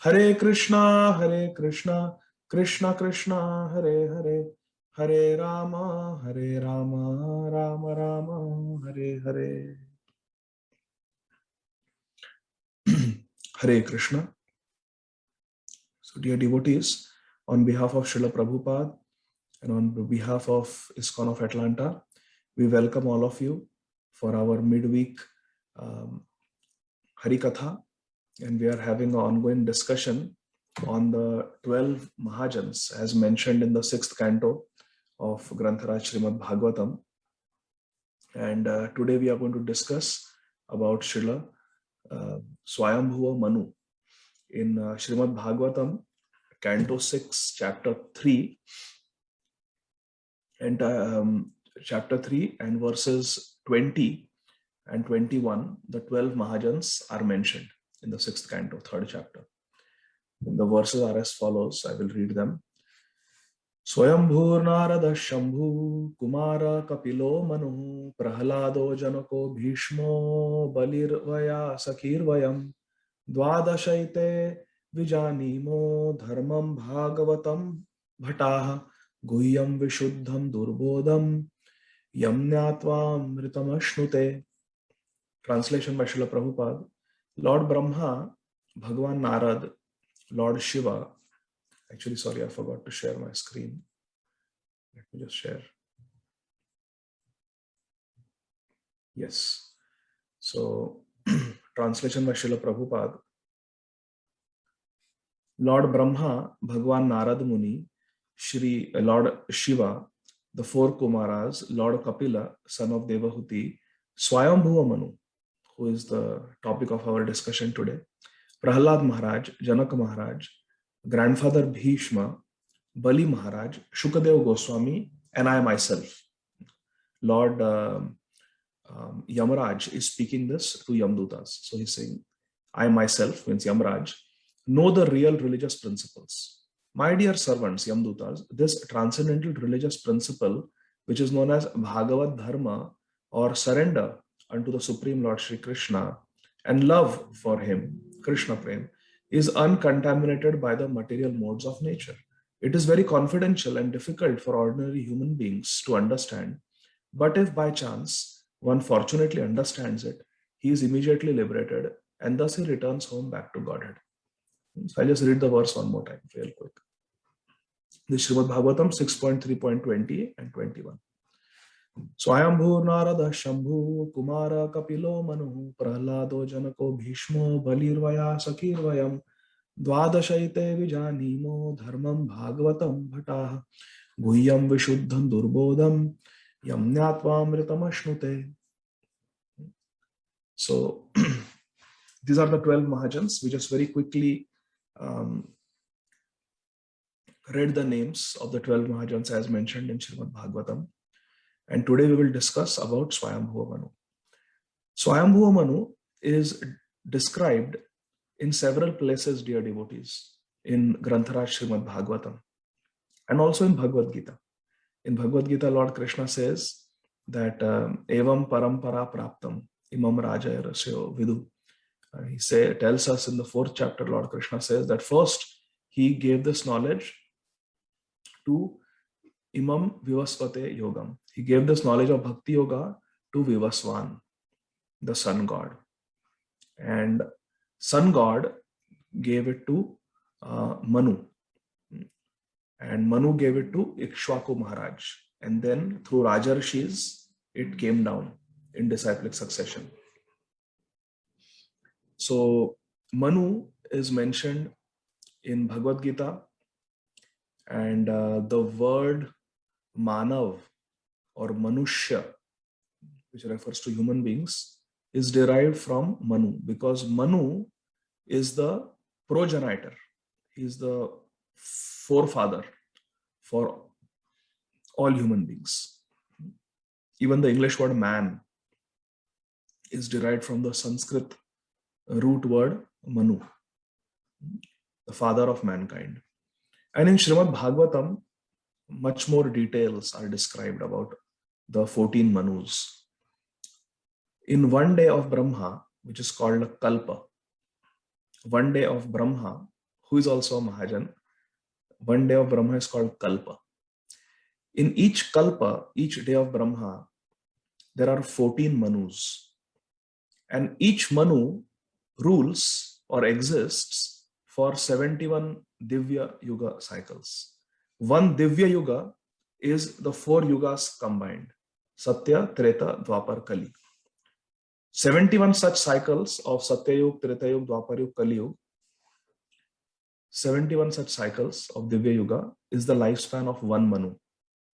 Hare Krishna, Krishna Krishna, Hare Hare, Hare Rama, Rama Rama, Hare Hare. Hare Krishna. So, dear devotees, on behalf of Srila Prabhupada and on behalf of ISKCON of Atlanta, we welcome all of you for our midweek Harikatha, and we are having an ongoing discussion on the 12 Mahajans as mentioned in the 6th canto of Grantharaj Srimad Bhagavatam. And today we are going to discuss about Srila Swayambhuva Manu in Srimad Bhagavatam, Canto 6, Chapter 3, and Chapter 3 and verses 20 and 21. The 12 Mahajans are mentioned in the 6th canto, 3rd chapter. And the verses are as follows. I will read them. Swayambhur Narada Shambhu Kumara Kapilo Manu Prahlado Janako Bhishmo Balirvaya Sakirvayam Dvadashaite Vijanimo Dharmam Bhagavatam Bhataha Guhyam Vishuddham Durbodham Yamnyatvam Mritam. Translation by Srila Prabhupada. Lord Brahma, Bhagavan Narad, Lord Shiva. Actually, sorry, I forgot to share my screen. Let me just share. Yes. So, translation by Srila Prabhupada. Lord Brahma, Bhagavan Narad Muni, Lord Shiva, the 4 Kumaras, Lord Kapila, son of Devahuti, Swayambhuva Manu, who is the topic of our discussion today, Prahlad Maharaj, Janak Maharaj, grandfather Bhishma, Bali Maharaj, Shukadev Goswami, and I myself. Lord Yamaraj is speaking this to Yamdutas. So he's saying, I myself, means Yamaraj, know the real religious principles. My dear servants, Yamdutas, this transcendental religious principle, which is known as Bhagavad Dharma, or surrender unto the Supreme Lord Shri Krishna and love for him, Krishna Prem, is uncontaminated by the material modes of nature. It is very confidential and difficult for ordinary human beings to understand, but if by chance one fortunately understands it, he is immediately liberated and thus he returns home back to Godhead. So I'll just read the verse one more time real quick. This Srimad Bhagavatam 6.3.20 and 21. Swayambhur Narada Shambhu Kumara Kapilo Manu Prahlado Janako Bhishmo Balirvaya Sakirvayam Dvadashaite Vijanimo Dharmam Bhagavatam Bhataha Guhyam Vishuddham Durbodham Yamnyatvam. So these are the 12 Mahajans. We just very quickly read the names of the 12 Mahajans as mentioned in Srimad Bhagavatam. And today we will discuss about Swayambhuva Manu. Swayambhuva Manu is described in several places, dear devotees, in Grantharaj Srimad Bhagavatam and also in Bhagavad Gita. In Bhagavad Gita, Lord Krishna says that Evam Parampara Praptam Imam Raja Rasyo Vidu. He tells us in the 4th chapter, Lord Krishna says that first he gave this knowledge to Imam Vivasvate Yogam. He gave this knowledge of Bhakti Yoga to Vivasvan, the sun god. And sun god gave it to Manu. And Manu gave it to Ikshwaku Maharaj. And then through Rajarshis, it came down in disciplic succession. So Manu is mentioned in Bhagavad Gita, and the word Manav or Manushya, which refers to human beings, is derived from Manu, because Manu is the progenitor. He is the forefather for all human beings. Even the English word man is derived from the Sanskrit root word Manu, the father of mankind. And in Srimad Bhagavatam, much more details are described about the 14 Manus. In one day of Brahma, which is called a Kalpa, one day of Brahma who is also a Mahajan. One day of Brahma is called Kalpa. In each Kalpa, each day of Brahma, there are 14 Manus. And each Manu rules or exists for 71 Divya Yuga cycles. One Divya Yuga is the 4 yugas combined: Satya, Treta, Dwapar, Kali. 71 such cycles of Satya Yuga, Treta Yuga, Dwapar Yuga, Kali Yuga. 71 such cycles of Divya Yuga is the lifespan of one Manu.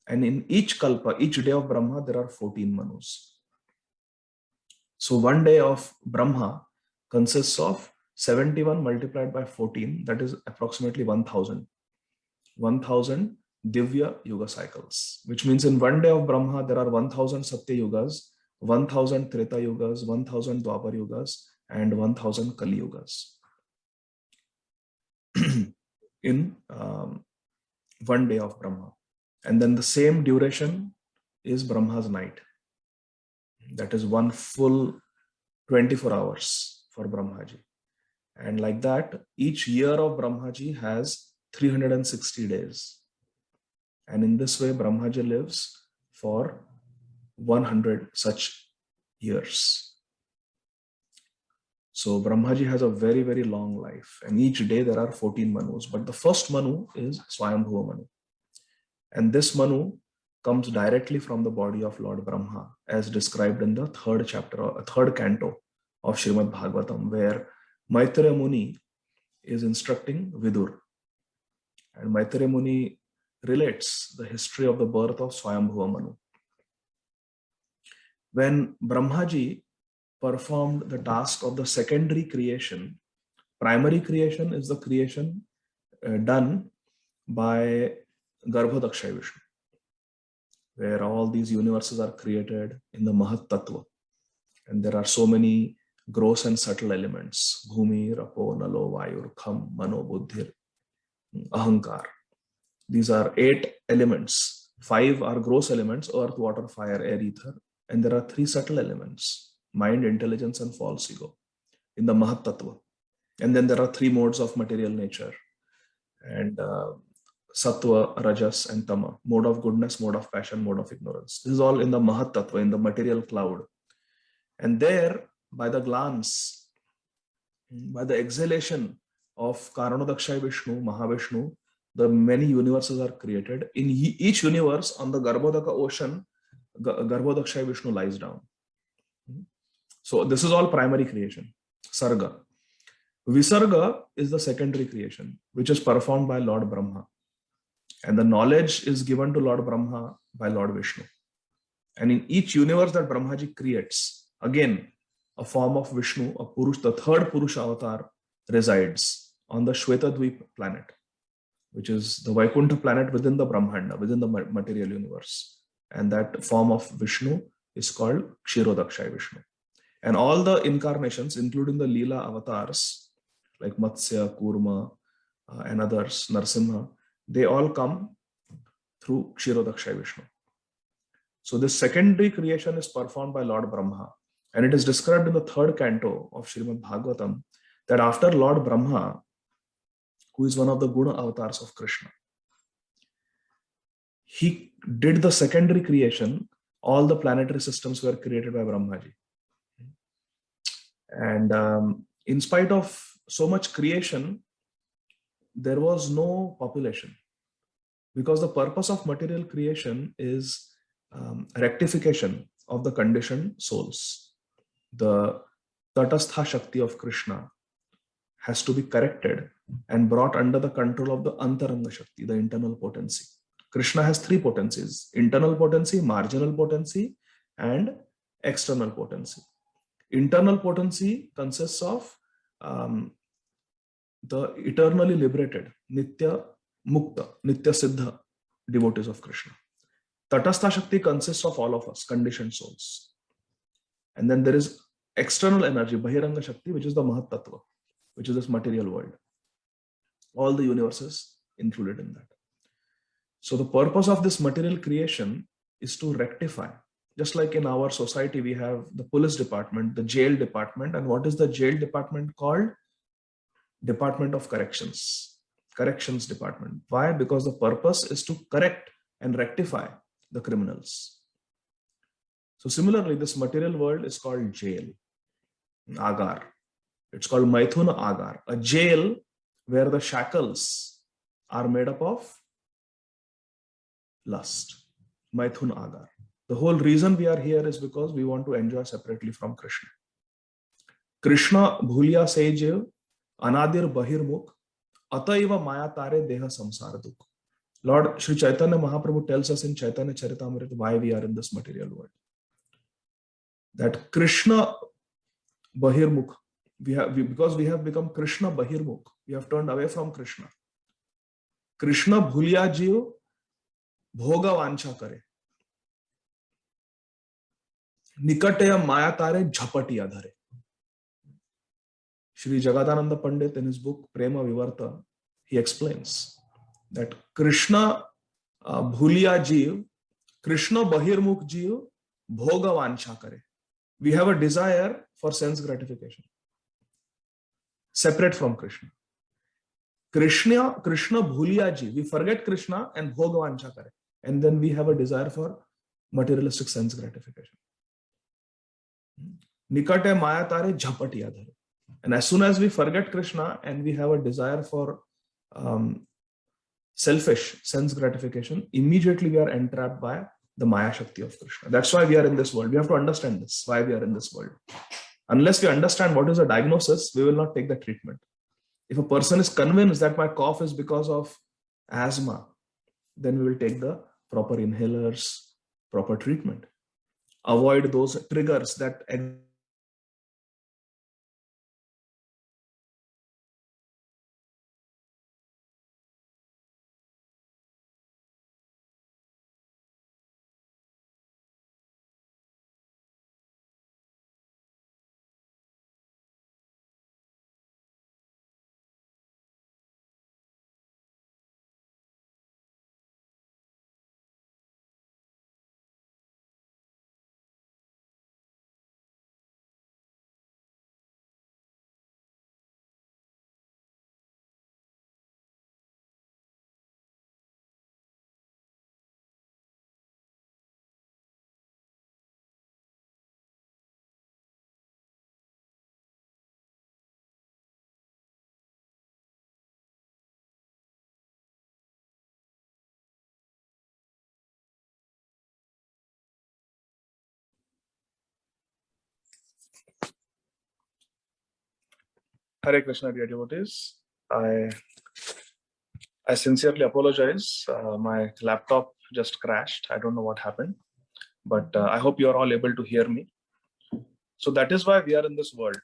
And in each Kalpa, each day of Brahma, there are 14 Manus. So one day of Brahma consists of 71 multiplied by 14, that is approximately 1000. 1000 Divya Yuga cycles, which means in one day of Brahma, there are 1000 Satya Yugas, 1000 Treta Yugas, 1000 Dwapar Yugas, and 1000 Kali Yugas. In one day of Brahma. And then the same duration is Brahma's night. That is one full 24 hours for Brahmaji. And like that, each year of Brahmaji has 360 days. And in this way, Brahmaji lives for 100 such years. So Brahmaji has a very, very long life. And each day there are 14 Manus. But the first Manu is Swayambhuva Manu. And this Manu comes directly from the body of Lord Brahma, as described in the third chapter, third canto of Srimad Bhagavatam, where Maitreya Muni is instructing Vidur. And Maitreya Muni relates the history of the birth of Swayambhuva Manu. When Brahmaji performed the task of the secondary creation, primary creation is the creation done by Garbhodakshaya Vishnu, where all these universes are created in the Mahat Tattva. And there are so many gross and subtle elements: Bhumi, Rapo, Nalo, Vayur, Kham, Mano, Buddhir, Ahankar. These are 8 elements. 5 are gross elements: earth, water, fire, air, ether. And there are 3 subtle elements: mind, intelligence, and false ego in the Mahat Tattva. And then there are 3 modes of material nature. And Sattva, Rajas, and Tama. Mode of goodness, mode of passion, mode of ignorance. This is all in the Mahat Tattva, in the material cloud. And there, by the glance, by the exhalation of Karanodakshaya Vishnu, Mahavishnu, the many universes are created. In each universe, on the Garbhodaka ocean, Garbhodakshaya Vishnu lies down. So this is all primary creation, Sarga. Visarga is the secondary creation, which is performed by Lord Brahma. And the knowledge is given to Lord Brahma by Lord Vishnu. And in each universe that Brahmaji creates, again, a form of Vishnu, a Purush, the third Purusha avatar, resides on the Shvetadvip planet, which is the Vaikuntha planet within the Brahmanda, within the material universe. And that form of Vishnu is called Kshirodakshaya Vishnu. And all the incarnations, including the Leela avatars, like Matsya, Kurma, and others, Narsimha, they all come through Kshirodakshaya Vishnu. So this secondary creation is performed by Lord Brahma. And it is described in the third canto of Srimad Bhagavatam that after Lord Brahma, who is one of the Guna avatars of Krishna, he did the secondary creation. All the planetary systems were created by Brahmaji. And in spite of so much creation, there was no population, because the purpose of material creation is rectification of the conditioned souls. The Tatastha Shakti of Krishna has to be corrected and brought under the control of the Antaranga Shakti, the internal potency. Krishna has 3 potencies: internal potency, marginal potency, and external potency. Internal potency consists of the eternally liberated, Nitya Mukta, Nitya Siddha devotees of Krishna. Tatastha Shakti consists of all of us, conditioned souls. And then there is external energy, Bahiranga Shakti, which is the Mahat Tattva, which is this material world. All the universes included in that. So the purpose of this material creation is to rectify. Just like in our society, we have the police department, the jail department. And what is the jail department called? department of corrections department. Why? Because the purpose is to correct and rectify the criminals. So similarly, this material world is called jail, agar. It's called Maithuna Agar, a jail where the shackles are made up of lust. Maithun Agar. The whole reason we are here is because we want to enjoy separately from Krishna. Krishna bhuliya sejev anadir bahirmukh ataiva maya tare deha samsara dukh. Lord Sri Chaitanya Mahaprabhu tells us in Chaitanya Charitamrita why we are in this material world. That Krishna bahirmukh, because we have become Krishna bahirmukh, we have turned away from Krishna. Krishna bhuliya jiv bhoga vancha kare. Nikataya maya tare jhapatiya dhare. Shri Jagadananda Pandit in his book Prema Vivarta, he explains that Krishna bhuliya jiv, Krishna bahirmukh jiv bhoga vancha kare. We have a desire for sense gratification, separate from Krishna. Krishna bhuliya jiv, we forget Krishna and bhoga vancha kare. And then we have a desire for materialistic sense gratification. Nikate maya tare jhapatiya dhare. And as soon as we forget Krishna and we have a desire for selfish sense gratification, immediately we are entrapped by the Maya Shakti of Krishna. That's why we are in this world. We have to understand this, why we are in this world. Unless we understand what is the diagnosis, we will not take the treatment. If a person is convinced that my cough is because of asthma, then we will take the proper inhalers, proper treatment. Avoid those triggers that Hare Krishna, dear devotees. I sincerely apologize. My laptop just crashed. I don't know what happened, but I hope you are all able to hear me. So that is why we are in this world,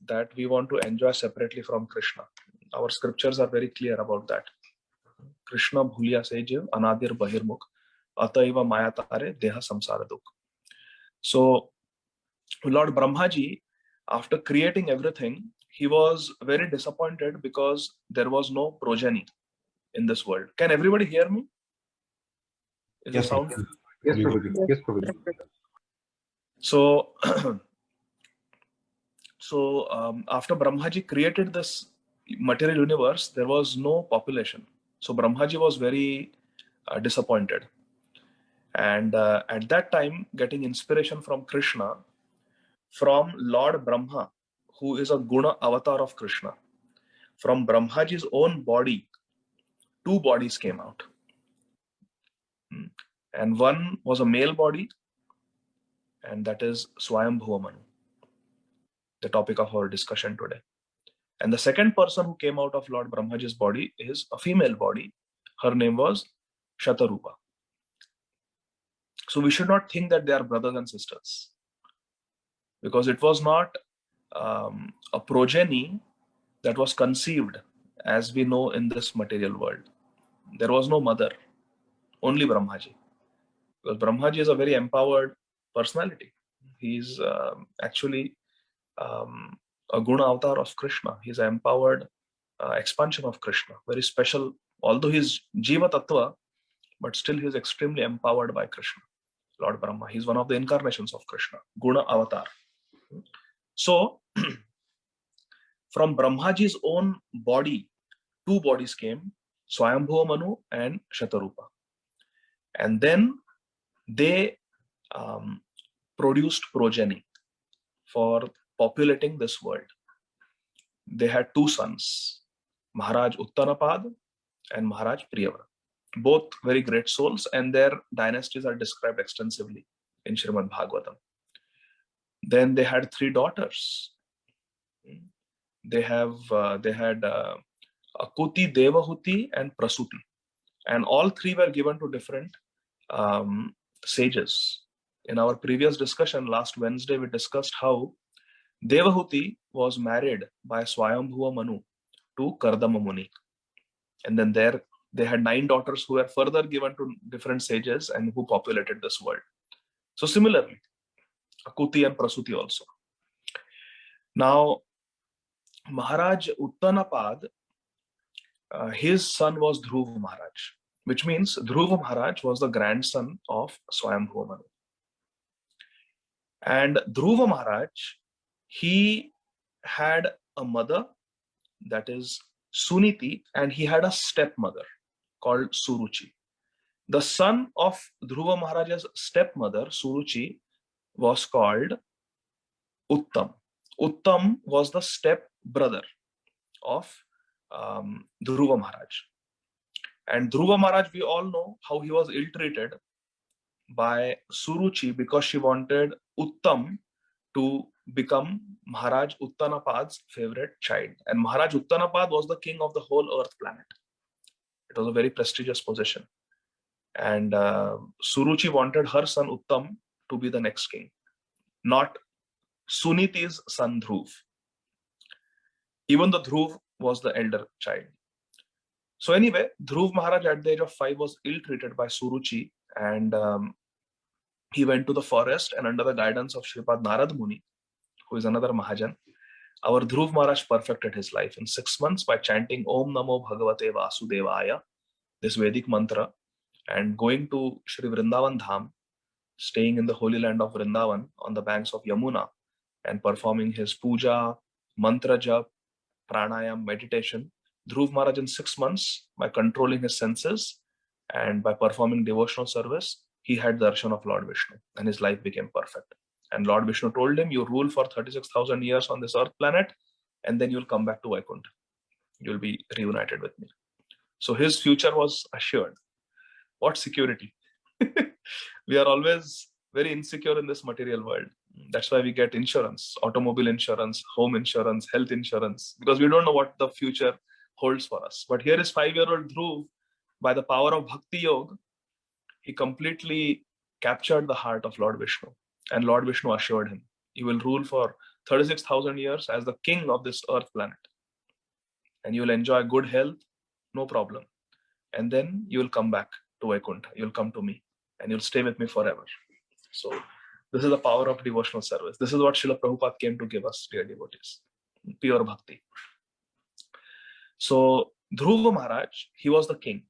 that we want to enjoy separately from Krishna. Our scriptures are very clear about that. Krishna bhuliya sejev anadir bahirmukh ataiva maya tare deha samsara dukh. So Lord Brahmaji, after creating everything, he was very disappointed because there was no progeny in this world. Can everybody hear me? Is Yes, the sound? Yes, Prabhuji. Yes, Prabhuji. So, after Brahmaji created this material universe, there was no population. So Brahmaji was very disappointed. And at that time, getting inspiration from Krishna, from Lord Brahma, who is a Guna avatar of Krishna, from Brahmaji's own body, two bodies came out. And one was a male body, and that is Swayambhuva Manu, the topic of our discussion today. And the second person who came out of Lord Brahmaji's body is a female body. Her name was Shatarupa. So we should not think that they are brothers and sisters, because it was not a progeny that was conceived as we know in this material world. There was no mother, only Brahmaji. Because Brahmaji is a very empowered personality. He's actually a Guna avatar of Krishna. He's an empowered expansion of Krishna. Very special, although he's Jiva Tattva, but still he's extremely empowered by Krishna, Lord Brahma. He's one of the incarnations of Krishna, Guna avatar. So, from Brahmaji's own body, two bodies came, Swayambhuva Manu and Shatarupa. And then they produced progeny for populating this world. They had two sons, Maharaj Uttanapad and Maharaj Priyavrat, both very great souls, and their dynasties are described extensively in Srimad Bhagavatam. Then they had three daughters. They had Akuti, Devahuti, and Prasuti, and all three were given to different sages. In our previous discussion last Wednesday, we discussed how Devahuti was married by Swayambhuva Manu to Kardama Muni, and then they had 9 daughters who were further given to different sages and who populated this world. So similarly, Akuti and Prasuti also. Now, Maharaj Uttanapad, his son was Dhruva Maharaj, which means Dhruva Maharaj was the grandson of Swayambhuva Manu. And Dhruva Maharaj, he had a mother, that is Suniti, and he had a stepmother called Suruchi. The son of Dhruva Maharaj's stepmother, Suruchi, was called Uttam. Uttam was the step brother of Dhruva Maharaj. And Dhruva Maharaj, we all know how he was ill-treated by Suruchi because she wanted Uttam to become Maharaj Uttanapad's favorite child. And Maharaj Uttanapad was the king of the whole earth planet. It was a very prestigious position. And Suruchi wanted her son Uttam to be the next king, not Suniti's son Dhruv. Even though Dhruv was the elder child. So anyway, Dhruv Maharaj at the age of 5 was ill-treated by Suruchi, and he went to the forest, and under the guidance of Shripad Narad Muni, who is another Mahajan, our Dhruv Maharaj perfected his life in 6 months by chanting Om Namo Bhagavate Vasudevaya, this Vedic mantra, and going to Shri Vrindavan Dham, staying in the holy land of Vrindavan on the banks of Yamuna, and performing his puja, mantra jap, pranayam, meditation. Dhruv Maharaj in 6 months, by controlling his senses and by performing devotional service, he had darshan of Lord Vishnu, and his life became perfect. And Lord Vishnu told him, you rule for 36,000 years on this earth planet, and then you'll come back to Vaikuntha. You'll be reunited with me. So his future was assured. What security? We are always very insecure in this material world. That's why we get insurance, automobile insurance, home insurance, health insurance, because we don't know what the future holds for us. But here is 5-year-old Dhruv, by the power of Bhakti Yoga, he completely captured the heart of Lord Vishnu. And Lord Vishnu assured him, you will rule for 36,000 years as the king of this earth planet. And you will enjoy good health, no problem. And then you will come back to Vaikuntha. You'll come to me and you'll stay with me forever. So this is the power of devotional service. This is what Srila Prabhupada came to give us, dear devotees. Pure bhakti. So Dhruva Maharaj, he was the king.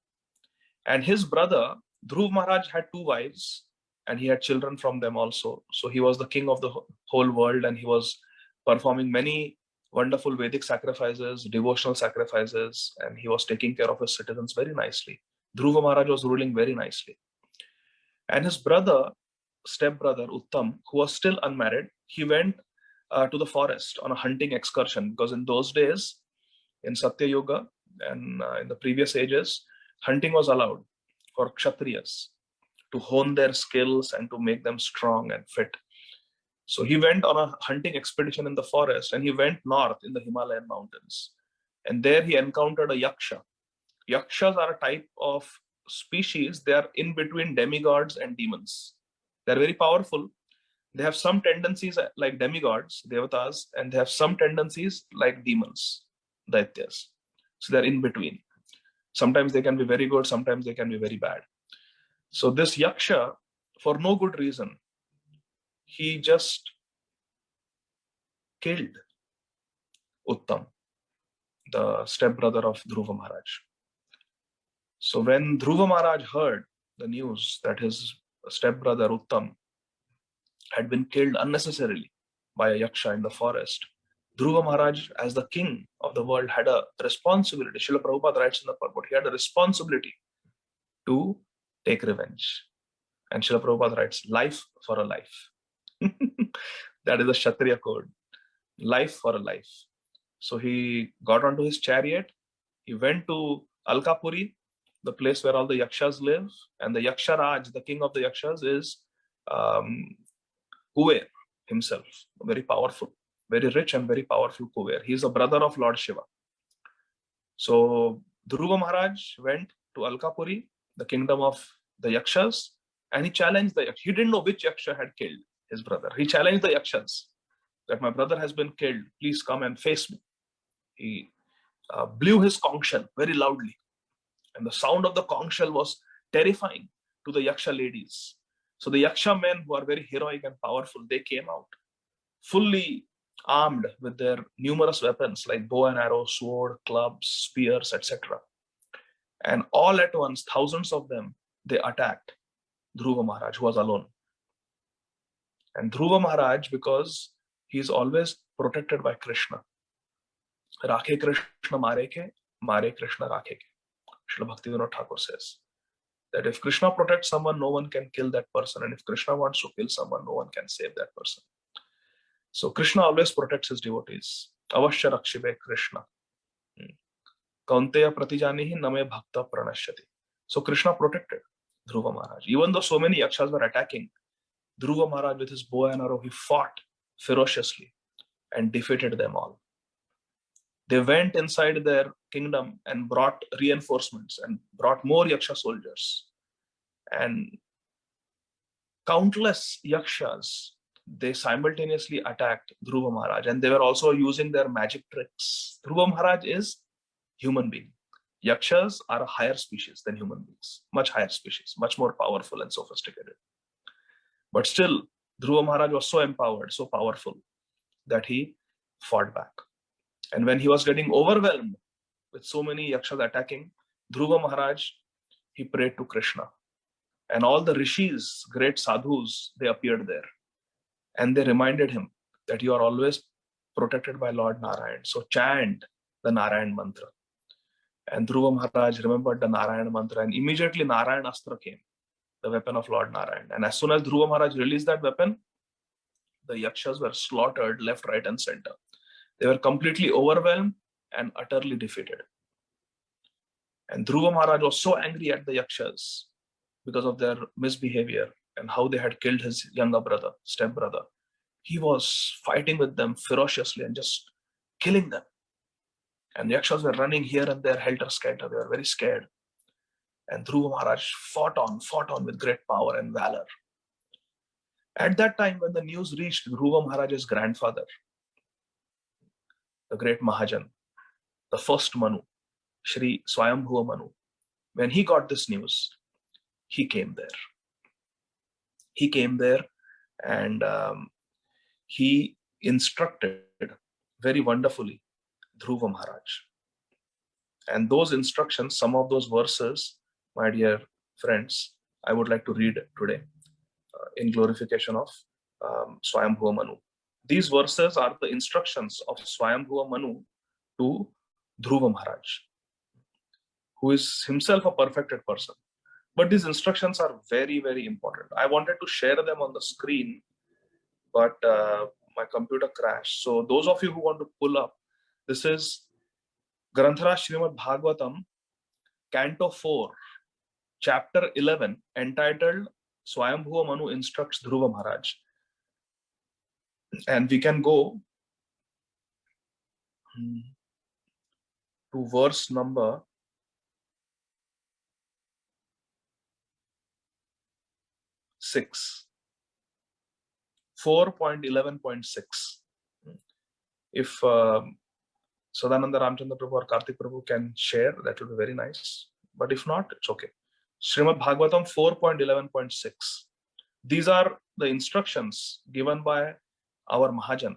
And his brother, Dhruv Maharaj, had 2 wives, and he had children from them also. So he was the king of the whole world, and he was performing many wonderful Vedic sacrifices, devotional sacrifices, and he was taking care of his citizens very nicely. Dhruva Maharaj was ruling very nicely. And his brother, stepbrother Uttam, who was still unmarried, he went to the forest on a hunting excursion, because in those days, in Satya Yuga and in the previous ages, hunting was allowed for Kshatriyas to hone their skills and to make them strong and fit. So he went on a hunting expedition in the forest, and he went north in the Himalayan mountains. And there he encountered a yaksha. Yakshas are a type of species. They are in between demigods and demons. They're very powerful. They have some tendencies like demigods, devatas, and they have some tendencies like demons, daityas. So they're in between. Sometimes they can be very good, sometimes they can be very bad. So this yaksha, for no good reason, he just killed Uttam, the stepbrother of Dhruva Maharaj. So when Dhruva Maharaj heard the news that his stepbrother Uttam had been killed unnecessarily by a yaksha in the forest, Dhruva Maharaj, as the king of the world, had a responsibility. Srila Prabhupada writes in the purport, he had a responsibility to take revenge. And Srila Prabhupada writes, life for a life. That is the Kshatriya code. Life for a life. So he got onto his chariot. He went to Alkapuri, the place where all the yakshas live. And the Yaksha Raj, the king of the yakshas, is Kuver himself, very powerful, very rich and very powerful Kuver. He is a brother of Lord Shiva. So Dhruva Maharaj went to Alkapuri, the kingdom of the yakshas, and he challenged the yakshas. He didn't know which yaksha had killed his brother. He challenged the yakshas that my brother has been killed. Please come and face me. He blew his conch shell very loudly, and the sound of the conch shell was terrifying to the yaksha ladies. So the yaksha men, who are very heroic and powerful, they came out fully armed with their numerous weapons like bow and arrow, sword, clubs, spears, etc. And all at once, thousands of them, they attacked Dhruva Maharaj, who was alone. And Dhruva Maharaj, because he is always protected by Krishna. Rakhe Krishna mare Krishna rakhe ke. Srila Bhaktivinoda Thakur says that if Krishna protects someone, no one can kill that person. And if Krishna wants to kill someone, no one can save that person. So Krishna always protects his devotees. Avashya rakshibe Krishna. Kaunteya pratijanihi name bhakta pranashyati. So Krishna protected Dhruva Maharaj. Even though so many yakshas were attacking, Dhruva Maharaj with his bow and arrow, he fought ferociously and defeated them all. They went inside their kingdom and brought reinforcements and brought more yaksha soldiers. And countless yakshas, they simultaneously attacked Dhruva Maharaj, and they were also using their magic tricks. Dhruva Maharaj is human being. Yakshas are a higher species than human beings, much higher species, much more powerful and sophisticated. But still, Dhruva Maharaj was so empowered, so powerful, that he fought back. And when he was getting overwhelmed with so many yakshas attacking, Dhruva Maharaj, he prayed to Krishna. And all the rishis, great sadhus, they appeared there. And they reminded him that you are always protected by Lord Narayan. So chant the Narayan mantra. And Dhruva Maharaj remembered the Narayan mantra, and immediately Narayan Astra came, the weapon of Lord Narayan. And as soon as Dhruva Maharaj released that weapon, the yakshas were slaughtered left, right, and center. They were completely overwhelmed and utterly defeated. And Dhruva Maharaj was so angry at the yakshas because of their misbehavior and how they had killed his younger brother, stepbrother. He was fighting with them ferociously and just killing them. And the yakshas were running here and there, helter-skelter. They were very scared. And Dhruva Maharaj fought on with great power and valor. At that time, when the news reached Dhruva Maharaj's grandfather, the great Mahajan, the first Manu, Shri Swayambhuva Manu, when he got this news, he came there. He came there and he instructed very wonderfully Dhruva Maharaj. And those instructions, some of those verses, my dear friends, I would like to read today in glorification of Swayambhuva Manu. These verses are the instructions of Swayambhuva Manu to Dhruva Maharaj, who is himself a perfected person. But these instructions are very, very important. I wanted to share them on the screen, but my computer crashed. So those of you who want to pull up, this is Granthara Srimad Bhagavatam, Canto 4, Chapter 11, entitled Swayambhuva Manu instructs Dhruva Maharaj. And we can go to verse number 6, 4.11.6. If Sadananda Ramchandra Prabhu or Karthik Prabhu can share, that would be very nice. But if not, it's okay. Srimad Bhagavatam 4.11.6. These are the instructions given by our Mahajan,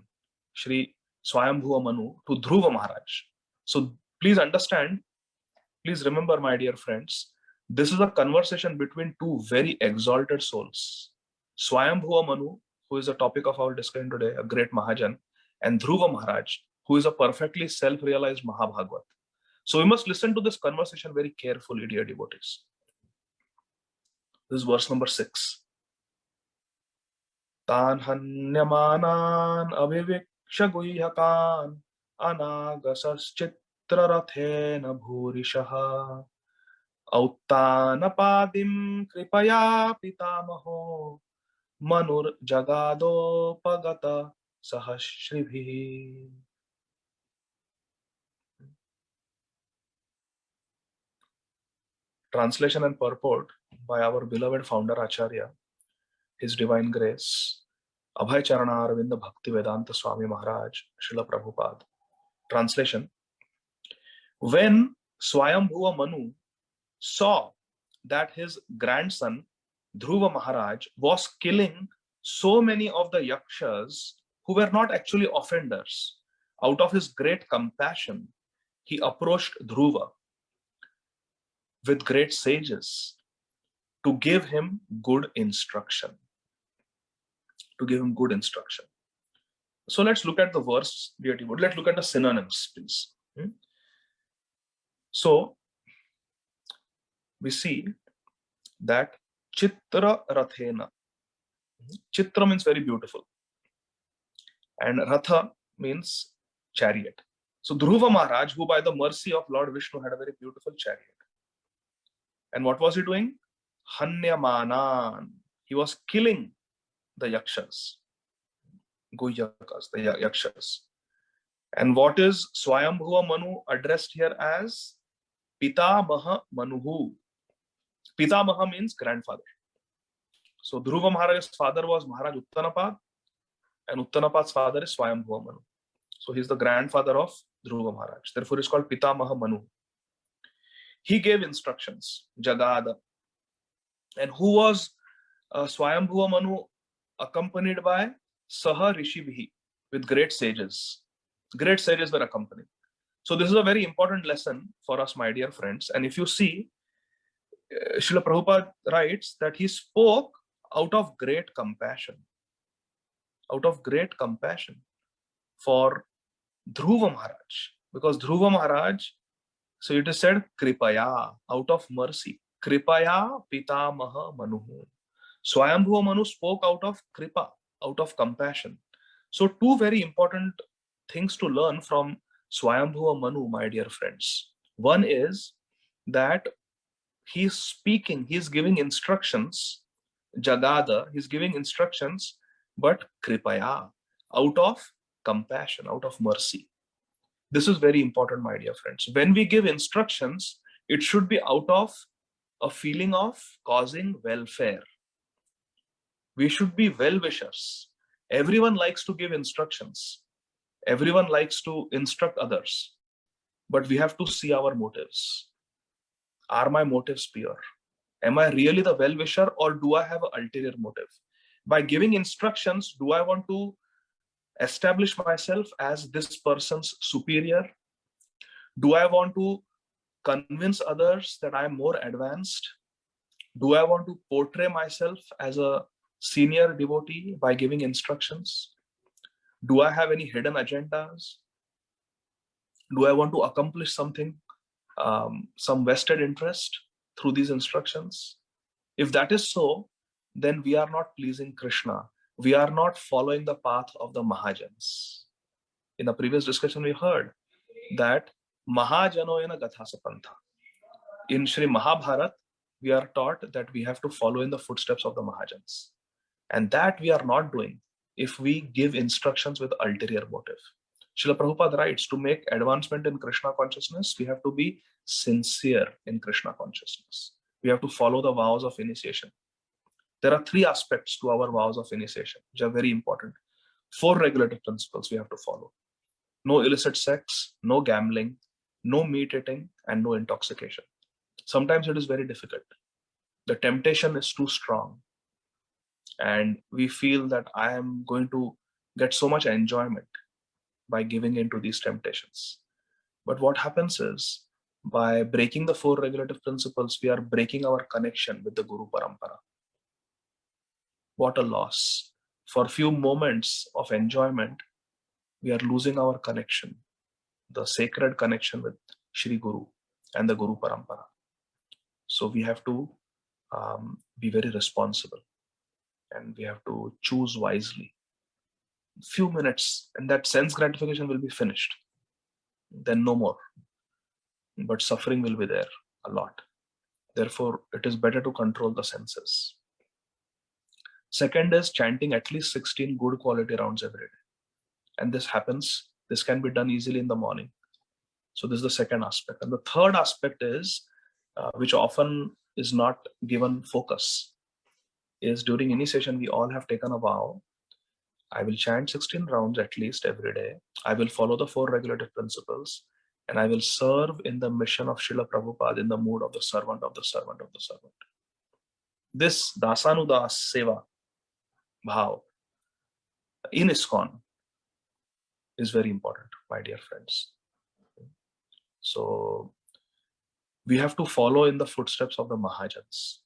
Shri Swayambhuva Manu, to Dhruva Maharaj. So please understand, please remember, my dear friends, this is a conversation between two very exalted souls. Swayambhuva Manu, who is the topic of our discussion today, a great Mahajan, and Dhruva Maharaj, who is a perfectly self-realized Mahabhagavat. So we must listen to this conversation very carefully, dear devotees. This is verse number 6. Tan hanyamanan aviviksha guhyakan anagasaschitrarathena bhurishaha autanapadim kripaya pitamaho manur jagadopagata sahashribhi. Translation and purport by our beloved founder Acharya, His Divine Grace, Abhay Charana Arvinda Bhakti Vedanta Swami Maharaj, Srila Prabhupada. Translation: when Swayambhuva Manu saw that his grandson Dhruva Maharaj was killing so many of the yakshas who were not actually offenders, out of his great compassion, he approached Dhruva with great sages to give him good instruction. So let's look at the verse, dear devotee. Let's look at the synonyms, please. So we see that Chitra Rathena. Chitra means very beautiful, and Ratha means chariot. So Dhruva Maharaj, who by the mercy of Lord Vishnu had a very beautiful chariot. And what was he doing? Hanyamanan. He was killing the yakshas, Guhyakas, the yakshas. And what is Swayambhuva Manu addressed here as? Pitamaha Manuhu. Pitamaha means grandfather. So Dhruva Maharaj's father was Maharaj Uttanapad, and Uttanapad's father is Swayambhuva Manu. So he's the grandfather of Dhruva Maharaj. Therefore, he's called Pitamaha Manu. He gave instructions, Jagada. And who was Swayambhuva Manu accompanied by? Saha Rishibhi, with great sages. Great sages were accompanied. So this is a very important lesson for us, my dear friends. And if you see, Srila Prabhupada writes that he spoke out of great compassion. Out of great compassion for Dhruva Maharaj. Because Dhruva Maharaj, so it is said, Kripaya, out of mercy. Kripaya Pitamaha Manuhu. Swayambhuva Manu spoke out of Kripa, out of compassion. So two very important things to learn from Swayambhuva Manu, my dear friends. One is that he's speaking, he's giving instructions, Jagada, he's giving instructions, but Kripaya, out of compassion, out of mercy. This is very important, my dear friends. When we give instructions, it should be out of a feeling of causing welfare. We should be well-wishers. Everyone likes to give instructions. Everyone likes to instruct others. But we have to see our motives. Are my motives pure? Am I really the well-wisher, or do I have an ulterior motive? By giving instructions, do I want to establish myself as this person's superior? Do I want to convince others that I'm more advanced? Do I want to portray myself as a senior devotee by giving instructions? Do I have any hidden agendas? Do I want to accomplish something, some vested interest through these instructions? If that is so, then we are not pleasing Krishna. We are not following the path of the Mahajans. In the previous discussion, we heard that Mahajanoyana Gathasapantha. In Sri Mahabharat, we are taught that we have to follow in the footsteps of the Mahajans. And that we are not doing if we give instructions with ulterior motive. Srila Prabhupada writes, to make advancement in Krishna consciousness, we have to be sincere in Krishna consciousness. We have to follow the vows of initiation. There are three aspects to our vows of initiation, which are very important. 4 regulative principles we have to follow. No illicit sex, no gambling, no meat eating, and no intoxication. Sometimes it is very difficult. The temptation is too strong. And we feel that I am going to get so much enjoyment by giving in to these temptations. But what happens is, by breaking the 4 regulative principles, we are breaking our connection with the Guru Parampara. What a loss. For a few moments of enjoyment, we are losing our connection, the sacred connection with Shri Guru and the Guru Parampara. So we have to be very responsible, and we have to choose wisely. Few minutes and that sense gratification will be finished. Then no more. But suffering will be there a lot. Therefore, it is better to control the senses. Second is chanting at least 16 good quality rounds every day. And this can be done easily in the morning. So this is the second aspect. And the third aspect is, which often is not given focus, is during initiation, we all have taken a vow. I will chant 16 rounds at least every day. I will follow the 4 regulative principles, and I will serve in the mission of Srila Prabhupada in the mood of the servant of the servant of the servant. This Dasanudas Seva bhav in ISKCON is very important, my dear friends. So we have to follow in the footsteps of the Mahajans.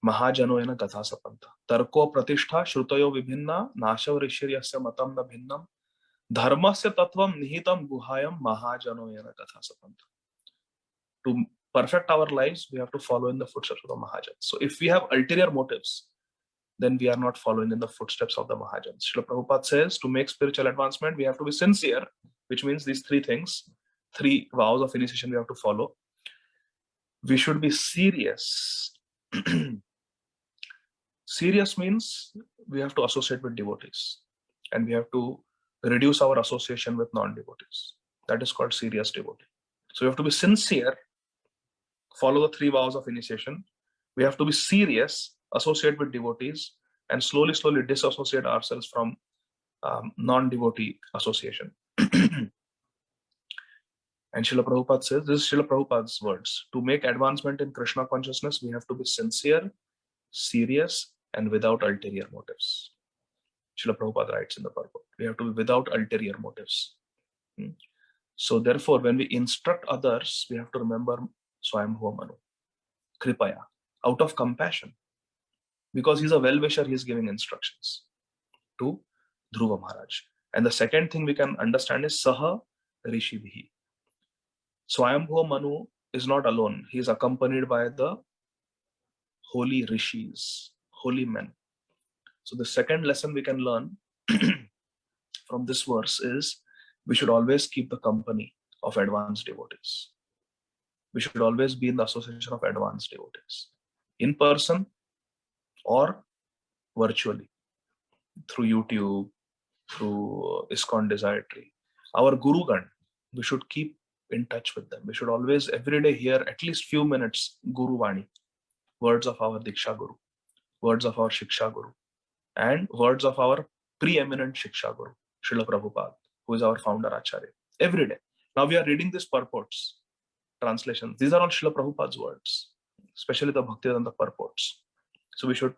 Mahajano ena gatha sapanta. Tarko pratishtha shrutoyo vibhinna nashav rishiryasya matam na bhinnam dharmasya tattvam nihitam guhayam mahajano ena gatha sapanta. To perfect our lives, we have to follow in the footsteps of the Mahajans. So if we have ulterior motives, then we are not following in the footsteps of the Mahajans. Srila Prabhupada says to make spiritual advancement, we have to be sincere, which means these 3 things, 3 vows of initiation we have to follow. We should be serious. Serious means we have to associate with devotees, and we have to reduce our association with non-devotees. That is called serious devotee. So we have to be sincere, follow the 3 vows of initiation. We have to be serious, associate with devotees, and slowly disassociate ourselves from non-devotee association. And Srila Prabhupada says, this is Srila Prabhupada's words, to make advancement in Krishna consciousness, we have to be sincere, serious, and without ulterior motives. Srila Prabhupada writes in the purport, we have to be without ulterior motives. So therefore, when we instruct others, we have to remember Swayambhuva Manu, Kripaya, out of compassion. Because he's a well-wisher, he's giving instructions to Dhruva Maharaj. And the second thing we can understand is Saha Rishibhi. Swayambhuva Manu is not alone. He is accompanied by the holy rishis, holy men. So the second lesson we can learn from this verse is we should always keep the company of advanced devotees. We should always be in the association of advanced devotees, in person or virtually, through YouTube, through ISKCON Desire Tree. Our Gurugan, we should keep in touch with them. We should always, every day, hear at least few minutes Guru Vani, words of our Diksha Guru, words of our Shiksha Guru, and words of our preeminent Shiksha Guru, Srila Prabhupada, who is our founder Acharya. Every day. Now we are reading these purports, translations. These are all Srila Prabhupada's words, especially the Bhaktivedanta purports. So we should,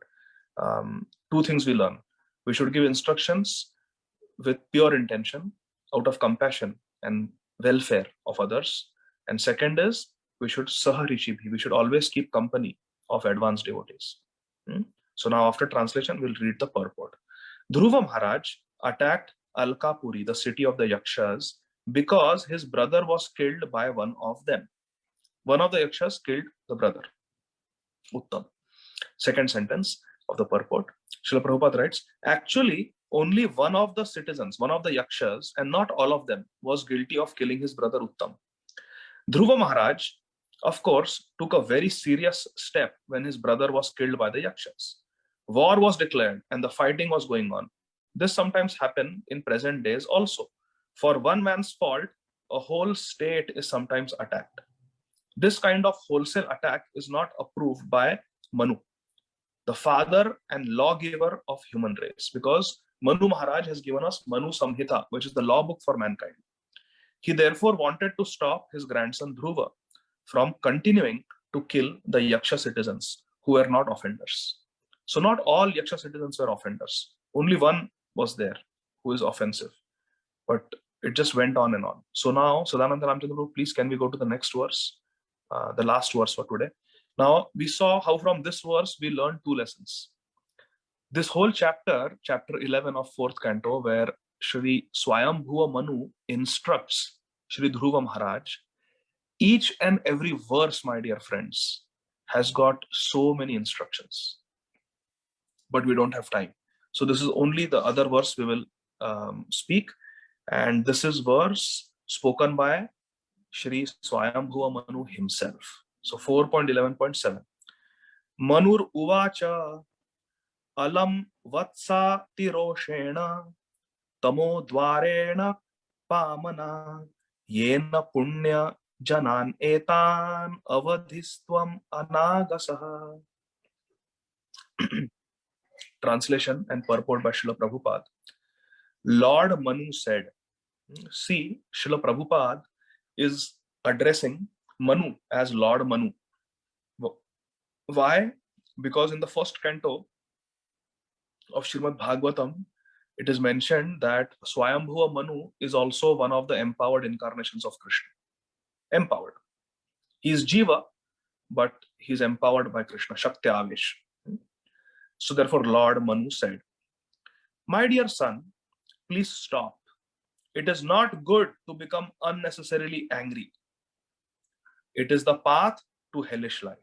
2 things we learn. We should give instructions with pure intention, out of compassion and welfare of others. And second is, we should saharishibhi, we should always keep company of advanced devotees. So now after translation, we'll read the purport. Dhruva Maharaj attacked Alkapuri, the city of the Yakshas, because his brother was killed by one of them. One of the Yakshas killed the brother, Uttam. Second sentence of the purport, Srila Prabhupada writes, actually, only one of the citizens, one of the Yakshas, and not all of them, was guilty of killing his brother Uttam. Dhruva Maharaj, of course, took a very serious step when his brother was killed by the Yakshas. War was declared and the fighting was going on. This sometimes happens in present days also. For one man's fault, a whole state is sometimes attacked. This kind of wholesale attack is not approved by Manu, the father and lawgiver of human race, because Manu Maharaj has given us Manu Samhita, which is the law book for mankind. He therefore wanted to stop his grandson Dhruva from continuing to kill the Yaksha citizens who were not offenders. So not all Yaksha citizens were offenders. Only one was there who is offensive. But it just went on and on. So now, Sadananda Ramchandra, please can we go to the next verse, the last verse for today. Now we saw how from this verse we learned 2 lessons. This whole chapter, chapter 11 of 4th canto, where Shri Swayambhuva Manu instructs Shri Dhruva Maharaj, each and every verse, my dear friends, has got so many instructions. But we don't have time. So this is only the other verse we will speak. And this is verse spoken by Shri Swayambhuva Manu himself. So 4.11.7. Manur uvacha alam vatsa tiroshena tamo dvarena pamana yena punya janan etan avadhistvam anagasaha. Translation and purport by Srila Prabhupada. Lord Manu said, see, Srila Prabhupada is addressing Manu as Lord Manu. Why? Because in the first canto of Srimad Bhagavatam, it is mentioned that Swayambhuva Manu is also one of the empowered incarnations of Krishna. Empowered. He is Jiva, but he is empowered by Krishna, Shakti Avesh. So therefore, Lord Manu said, my dear son, please stop. It is not good to become unnecessarily angry. It is the path to hellish life.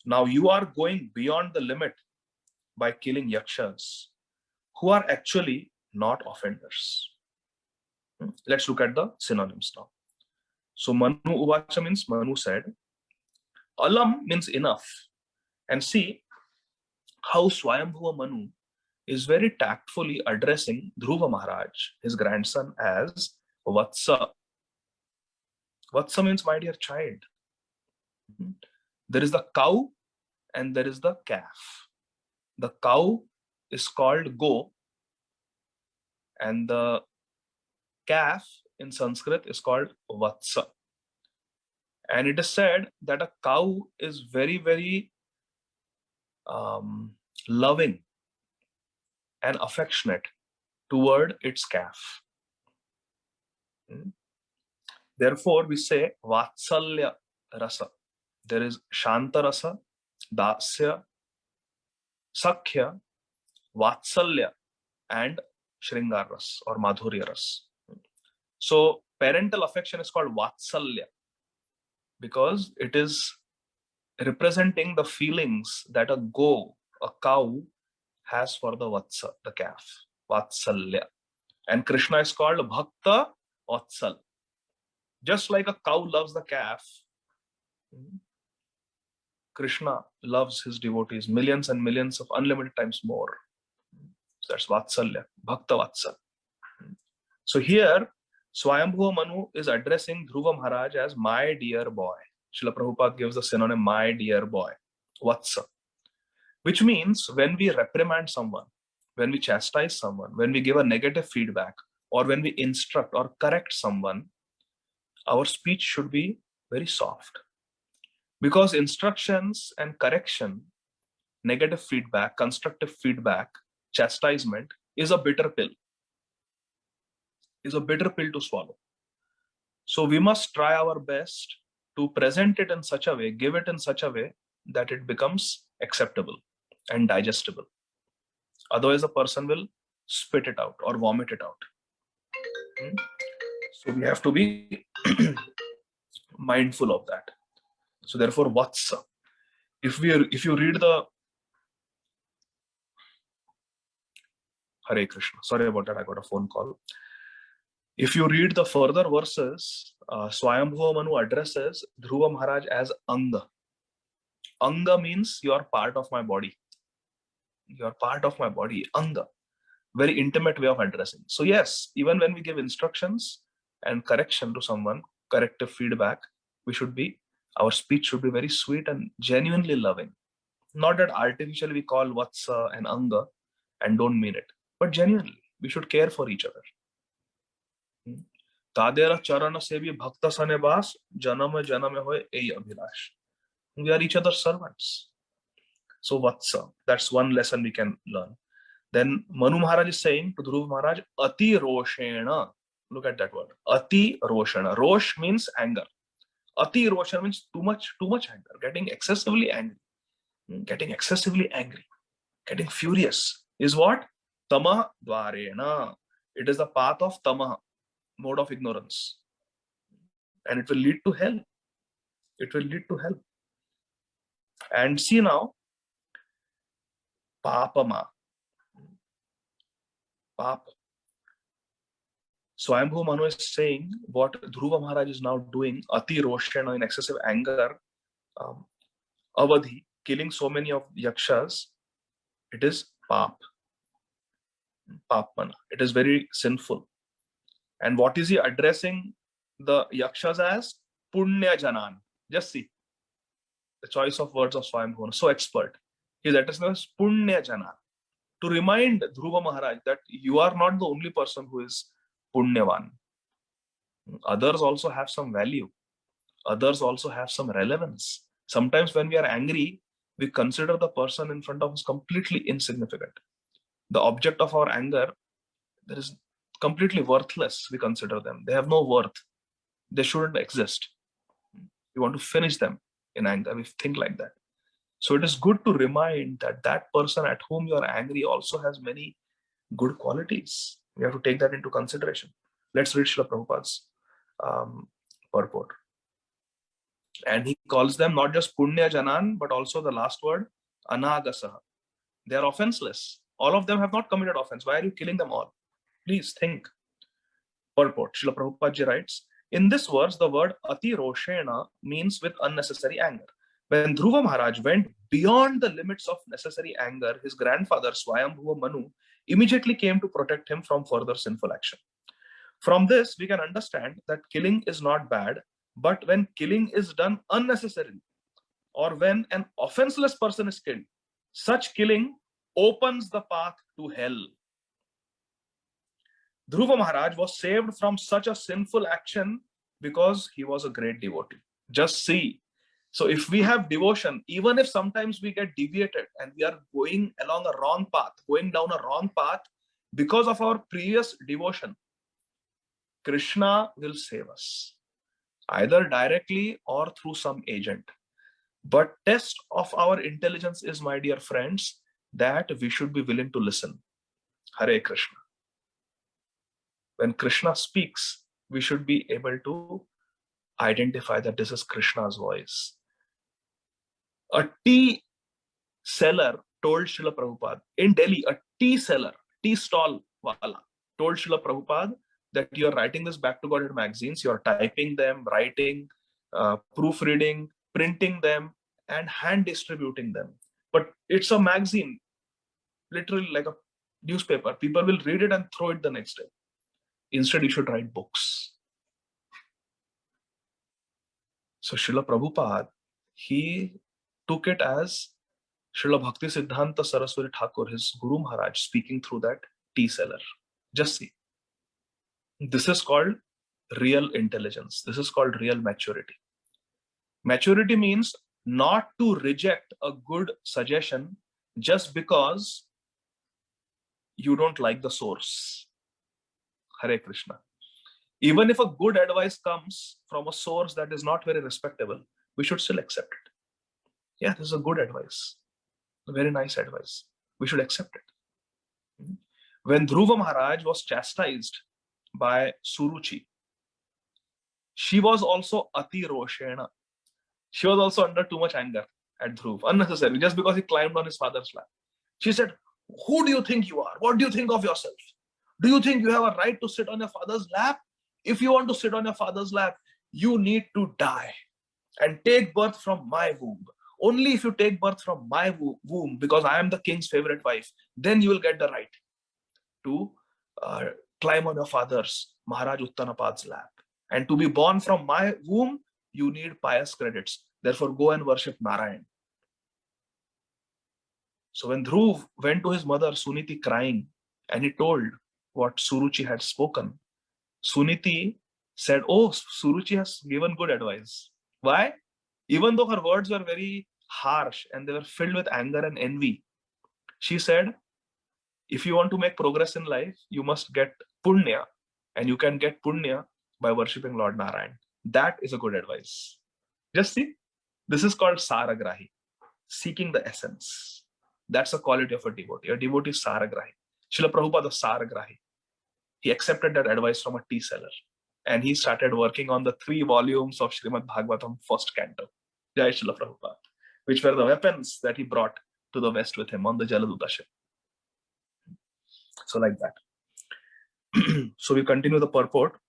Now you are going beyond the limit by killing yakshas, who are actually not offenders. Let's look at the synonyms now. So Manu Uvacha means Manu said. Alam means enough. And see how Swayambhuva Manu is very tactfully addressing Dhruva Maharaj, his grandson, as Vatsa. Vatsa means my dear child. There is the cow and there is the calf. The cow is called Go, and the calf in Sanskrit is called Vatsa. And it is said that a cow is very, very loving and affectionate toward its calf. Therefore, we say Vatsalya Rasa. There is Shanta Rasa, Dasya, Sakhya, Vatsalya, and Shringar Ras or Madhurya Ras. So, parental affection is called Vatsalya because it is representing the feelings that a cow has for the Vatsa, the calf, Vatsalya. And Krishna is called Bhakta Vatsal. Just like a cow loves the calf, Krishna loves his devotees millions and millions of unlimited times more. So that's Vatsalya, Bhakta Vatsal. So here, Swayambhuva Manu is addressing Dhruva Maharaj as my dear boy. Srila Prabhupada gives the synonym my dear boy, Vatsa. Which means when we reprimand someone, when we chastise someone, when we give a negative feedback, or when we instruct or correct someone, our speech should be very soft. Because instructions and correction, negative feedback, constructive feedback, chastisement is a bitter pill. Is a bitter pill to swallow. So we must try our best to present it in such a way, give it in such a way that it becomes acceptable and digestible. Otherwise, the person will spit it out or vomit it out. So we have to be mindful of that. So therefore, Vatsa. If you read the Hare Krishna, sorry about that, I got a phone call. If you read the further verses, Swayambhuva Manu addresses Dhruva Maharaj as Anga. Anga means you are part of my body. You are part of my body, Anga. Very intimate way of addressing. So yes, even when we give instructions and correction to someone, corrective feedback, our speech should be very sweet and genuinely loving. Not that artificially we call Vatsa and Anga and don't mean it, but genuinely, we should care for each other. Tadera charana sevi bhakta sane bas, janama janame hoy ei abhilash. We are each other's servants. So Vatsa, that's one lesson we can learn. Then Manu Maharaj is saying to Dhruva Maharaj, Ati Roshena. Look at that word. Ati Roshena. Rosh means anger. Ati Roshena means too much anger. Getting excessively angry. Getting furious. Is what? Tama Dvarena. It is the path of tamaha, mode of ignorance. And it will lead to hell. It will lead to hell. And see now, papama. Pap. Swayambhu Manu is saying what Dhruva Maharaj is now doing, Ati Roshena, in excessive anger, Avadhi, killing so many of yakshas, it is pap. Papmana. It is very sinful. And what is he addressing the yakshas as? Punya Janan. Just see the choice of words of Swayambhu, so expert. He is addressing them as Punya Janan, to remind Dhruva Maharaj that you are not the only person who is Punyavan. Others also have some value. Others also have some relevance. Sometimes when we are angry, we consider the person in front of us completely insignificant. The object of our anger, that is completely worthless. We consider them. They have no worth. They shouldn't exist. We want to finish them in anger. We think like that. So it is good to remind that that person at whom you are angry also has many good qualities. We have to take that into consideration. Let's read Srila Prabhupada's purport. And he calls them not just Punya Janan, but also the last word, Anagasaha. They are offenseless. All of them have not committed offense. Why are you killing them all? Please think. Purport. Srila Prabhupada ji writes, in this verse, the word Ati Roshena means with unnecessary anger. When Dhruva Maharaj went beyond the limits of necessary anger, his grandfather Swayambhuva Manu immediately came to protect him from further sinful action. From this, we can understand that killing is not bad, but when killing is done unnecessarily, or when an offenseless person is killed, such killing opens the path to hell. Dhruva Maharaj was saved from such a sinful action because he was a great devotee. Just see. So if we have devotion, even if sometimes we get deviated and we are going along a wrong path, going down a wrong path, because of our previous devotion, Krishna will save us, either directly or through some agent. But test of our intelligence is, my dear friends, that we should be willing to listen. Hare Krishna. When Krishna speaks, we should be able to identify that this is Krishna's voice. A tea seller told Srila Prabhupada in Delhi, a tea seller, tea stall wala, told Srila Prabhupada that you are writing this Back to Godhead magazines, you are typing them, writing, proofreading, printing them, and hand distributing them. But it's a magazine, literally like a newspaper. People will read it and throw it the next day. Instead, you should write books. So Srila Prabhupada, he took it as Srila Bhakti Siddhanta Saraswati Thakur, his Guru Maharaj, speaking through that tea seller. Just see. This is called real intelligence. This is called real maturity. Maturity means not to reject a good suggestion just because you don't like the source. Hare Krishna. Even if a good advice comes from a source that is not very respectable, we should still accept it. Yeah, this is a good advice. A very nice advice. We should accept it. When Dhruva Maharaj was chastised by Suruchi, she was also Ati Roshena. She was also under too much anger at Dhruv, unnecessarily, just because he climbed on his father's lap. She said, who do you think you are? What do you think of yourself? Do you think you have a right to sit on your father's lap? If you want to sit on your father's lap, you need to die and take birth from my womb. Only if you take birth from my womb, because I am the king's favorite wife, then you will get the right to climb on your father's, Maharaj Uttanapad's lap. And to be born from my womb, you need pious credits. Therefore, go and worship Narayan. So when Dhruv went to his mother, Suniti, crying, and he told what Suruchi had spoken, Suniti said, oh, Suruchi has given good advice. Why? Even though her words were very harsh and they were filled with anger and envy, she said, if you want to make progress in life, you must get punya, and you can get punya by worshipping Lord Narayan. That is a good advice. Just see, this is called Saragrahi, seeking the essence. That's the quality of a devotee. A devotee is Saragrahi. Srila Prabhupada was Saragrahi. he accepted that advice from a tea seller. And he started working on the 3 volumes of Srimad Bhagavatam first canto, Jai Srila Prabhupada, which were the weapons that he brought to the West with him on the Jaladuta ship. So like that. So we continue the purport.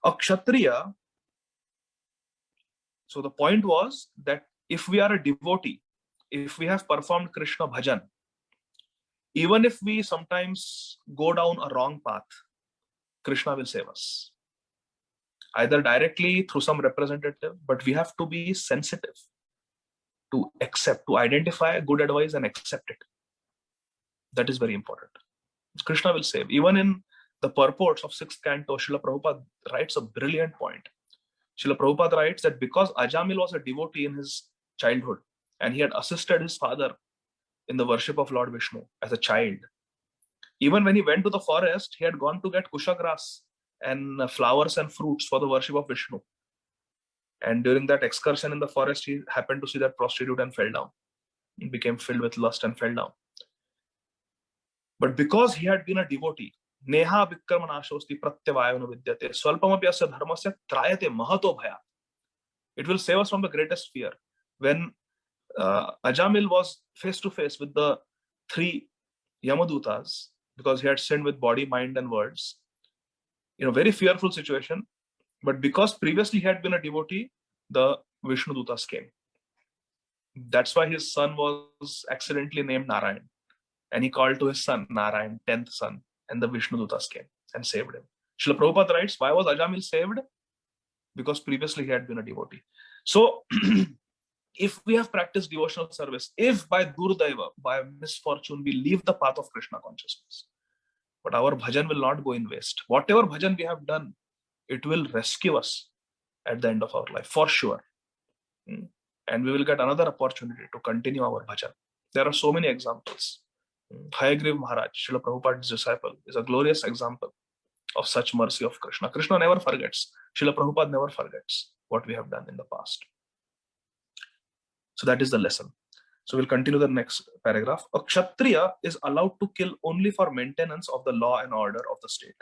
A Kshatriya, so the point was that if we are a devotee, if we have performed Krishna bhajan, even if we sometimes go down a wrong path, Krishna will save us. Either directly through some representative, but we have to be sensitive to accept, to identify good advice and accept it. That is very important. Krishna will save. Even in the purports of 6th canto, Srila Prabhupada writes a brilliant point. Srila Prabhupada writes that because Ajamil was a devotee in his childhood and he had assisted his father in the worship of Lord Vishnu as a child, even when he went to the forest, he had gone to get kusha grass and flowers and fruits for the worship of Vishnu. And during that excursion in the forest, he happened to see that prostitute and fell down. He became filled with lust and fell down. But because he had been a devotee, Neha Vikramanashosti Pratyavayanu Vidyate Swalpamapyasya Dharmasya Trayate Mahato Bhaya. It will save us from the greatest fear. When Ajamil was face to face with the 3 Yamadutas, because he had sinned with body, mind, and words, in a very fearful situation, but because previously he had been a devotee, the Vishnu Dutas came. That's why his son was accidentally named Narayan. And he called to his son, Narayan, 10th son, and the Vishnu Dutas came and saved him. Srila Prabhupada writes, why was Ajamil saved? Because previously he had been a devotee. So, if we have practiced devotional service, if by Durdaiva, by misfortune, we leave the path of Krishna consciousness, but our bhajan will not go in waste. Whatever bhajan we have done, it will rescue us at the end of our life, for sure. And we will get another opportunity to continue our bhajan. There are so many examples. Hayagriva Maharaj, Srila Prabhupada's disciple, is a glorious example of such mercy of Krishna. Krishna never forgets. Srila Prabhupada never forgets what we have done in the past. So that is the lesson. So we'll continue the next paragraph. A Kshatriya is allowed to kill only for maintenance of the law and order of the state.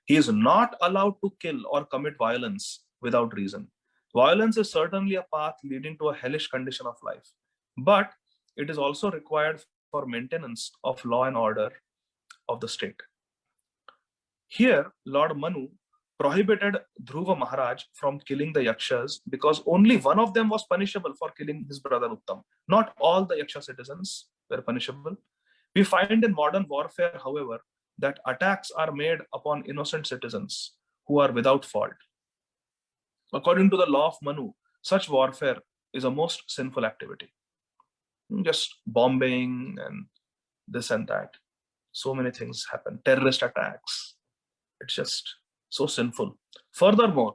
He is not allowed to kill or commit violence without reason. Violence is certainly a path leading to a hellish condition of life, but it is also required for maintenance of law and order of the state. Here, Lord Manu prohibited Dhruva Maharaj from killing the Yakshas because only one of them was punishable for killing his brother Uttam. Not all the Yaksha citizens were punishable. We find in modern warfare, however, that attacks are made upon innocent citizens who are without fault. According to the law of Manu, such warfare is a most sinful activity. Just bombing and this and that. So many things happen. Terrorist attacks. It's just so sinful. Furthermore,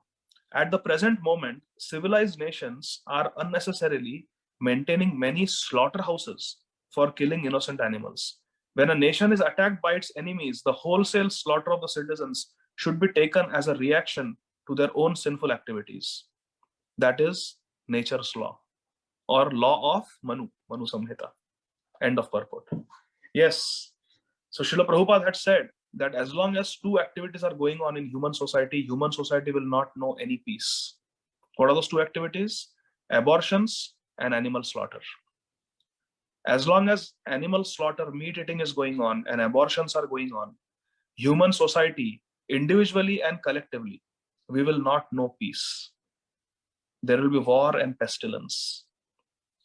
at the present moment, civilized nations are unnecessarily maintaining many slaughterhouses for killing innocent animals. When a nation is attacked by its enemies, the wholesale slaughter of the citizens should be taken as a reaction to their own sinful activities. That is nature's law, or law of Manu Samhita. End of purport. Yes. So Srila Prabhupada had said that as long as 2 activities are going on in human society will not know any peace. What are those 2 activities? Abortions and animal slaughter. As long as animal slaughter, meat eating is going on and abortions are going on, human society, individually and collectively, we will not know peace. There will be war and pestilence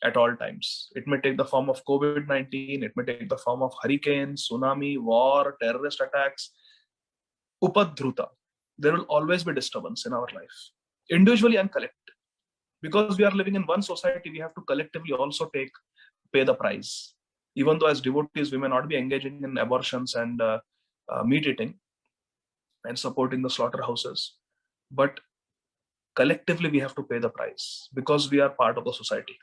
at all times. It may take the form of COVID-19, it may take the form of hurricane, tsunami, war, terrorist attacks, upadhruta. There will always be disturbance in our life, individually and collectively. Because we are living in one society, we have to collectively also pay the price. Even though as devotees, we may not be engaging in abortions and meat eating and supporting the slaughterhouses, but collectively we have to pay the price because we are part of the society.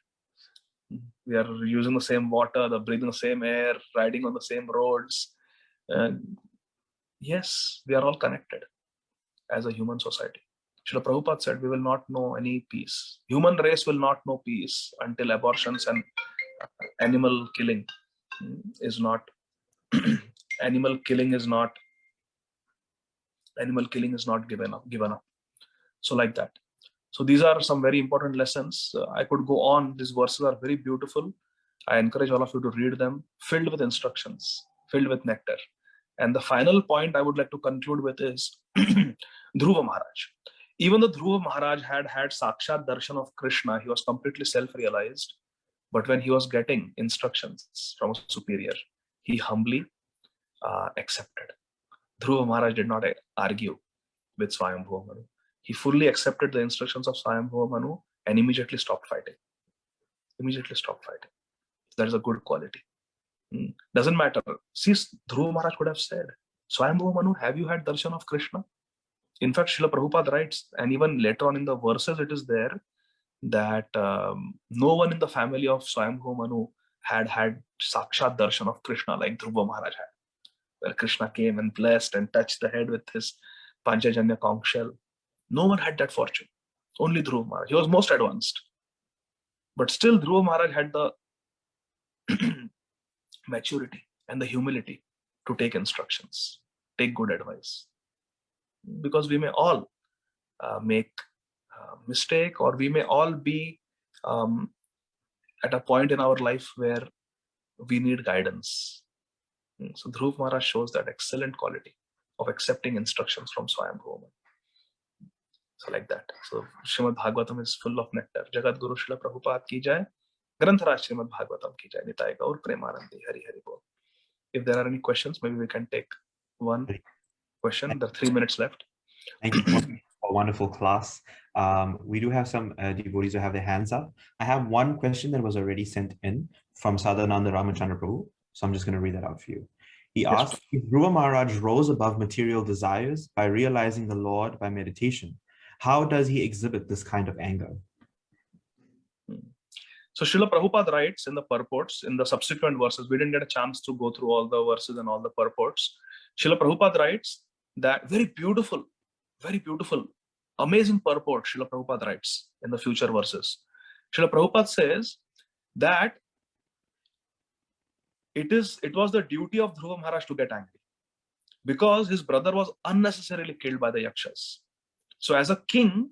We are using the same water, breathing the same air, riding on the same roads. Yes, we are all connected as a human society. Srila Prabhupada said, we will not know any peace. Human race will not know peace until abortions and animal killing is not Animal killing is not given up. So like that. So these are some very important lessons. I could go on. These verses are very beautiful. I encourage all of you to read them, filled with instructions, filled with nectar. And the final point I would like to conclude with is Dhruva Maharaj. Even though Dhruva Maharaj had Sakshat Darshan of Krishna, he was completely self-realized. But when he was getting instructions from a superior, he humbly accepted. Dhruva Maharaj did not argue with Swayambhuva Manu. He fully accepted the instructions of Swayambhuva Manu and immediately stopped fighting. That is a good quality. Doesn't matter. See, Dhruva Maharaj could have said, Swayambhuva Manu, have you had darshan of Krishna? In fact, Srila Prabhupada writes, and even later on in the verses it is there, that no one in the family of Swayambhuva Manu had Sakshat darshan of Krishna like Dhruva Maharaj had, where Krishna came and blessed and touched the head with his Panchajanya conch shell. No one had that fortune. Only Dhruva Maharaj. He was most advanced. But still, Dhruva Maharaj had the maturity and the humility to take instructions, take good advice. Because we may all make mistake, or we may all be at a point in our life where we need guidance. So Dhruva Maharaj shows that excellent quality of accepting instructions from Swayambhuva. So like that. So Srimad Bhagavatam is full of nectar. Jagat Guru Srila Prabhupada ki jai. Grantaraj Srimad Bhagavatam ki jai. Nitai Gaur Premanandi Hari Hari Bol. If there are any questions, maybe we can take one question. There are 3 minutes left. Thank you for a wonderful class. We do have some devotees who have their hands up. I have one question that was already sent in from Sadhananda Ramachandra Prabhu. So I'm just going to read that out for you. He asked, if Dhruva Maharaj rose above material desires by realizing the Lord by meditation, how does he exhibit this kind of anger? So Srila Prabhupada writes in the purports, in the subsequent verses, we didn't get a chance to go through all the verses and all the purports. Srila Prabhupada writes that very beautiful, amazing purport Srila Prabhupada writes in the future verses. Srila Prabhupada says that it was the duty of Dhruva Maharaj to get angry because his brother was unnecessarily killed by the Yakshas. So as a king,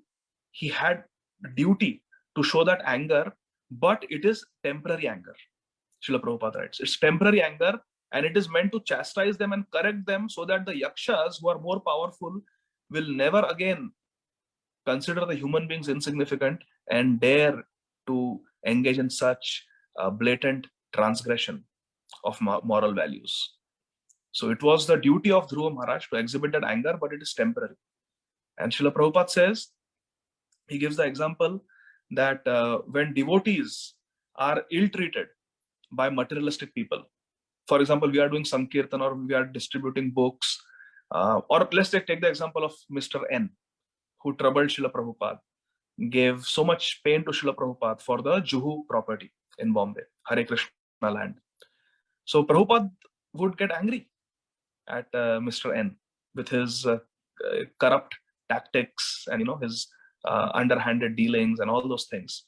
he had a duty to show that anger, but it is temporary anger. Srila Prabhupada writes, it's temporary anger and it is meant to chastise them and correct them so that the Yakshas who are more powerful will never again consider the human beings insignificant and dare to engage in such blatant transgression of moral values. So it was the duty of Dhruva Maharaj to exhibit that anger, but it is temporary. And Srila Prabhupada says, he gives the example that when devotees are ill-treated by materialistic people, for example, we are doing Sankirtan or we are distributing books, or let's take the example of Mr. N, who troubled Srila Prabhupada, gave so much pain to Srila Prabhupada for the Juhu property in Bombay, Hare Krishna land. So Prabhupada would get angry at Mr. N with his corrupt tactics and his underhanded dealings and all those things.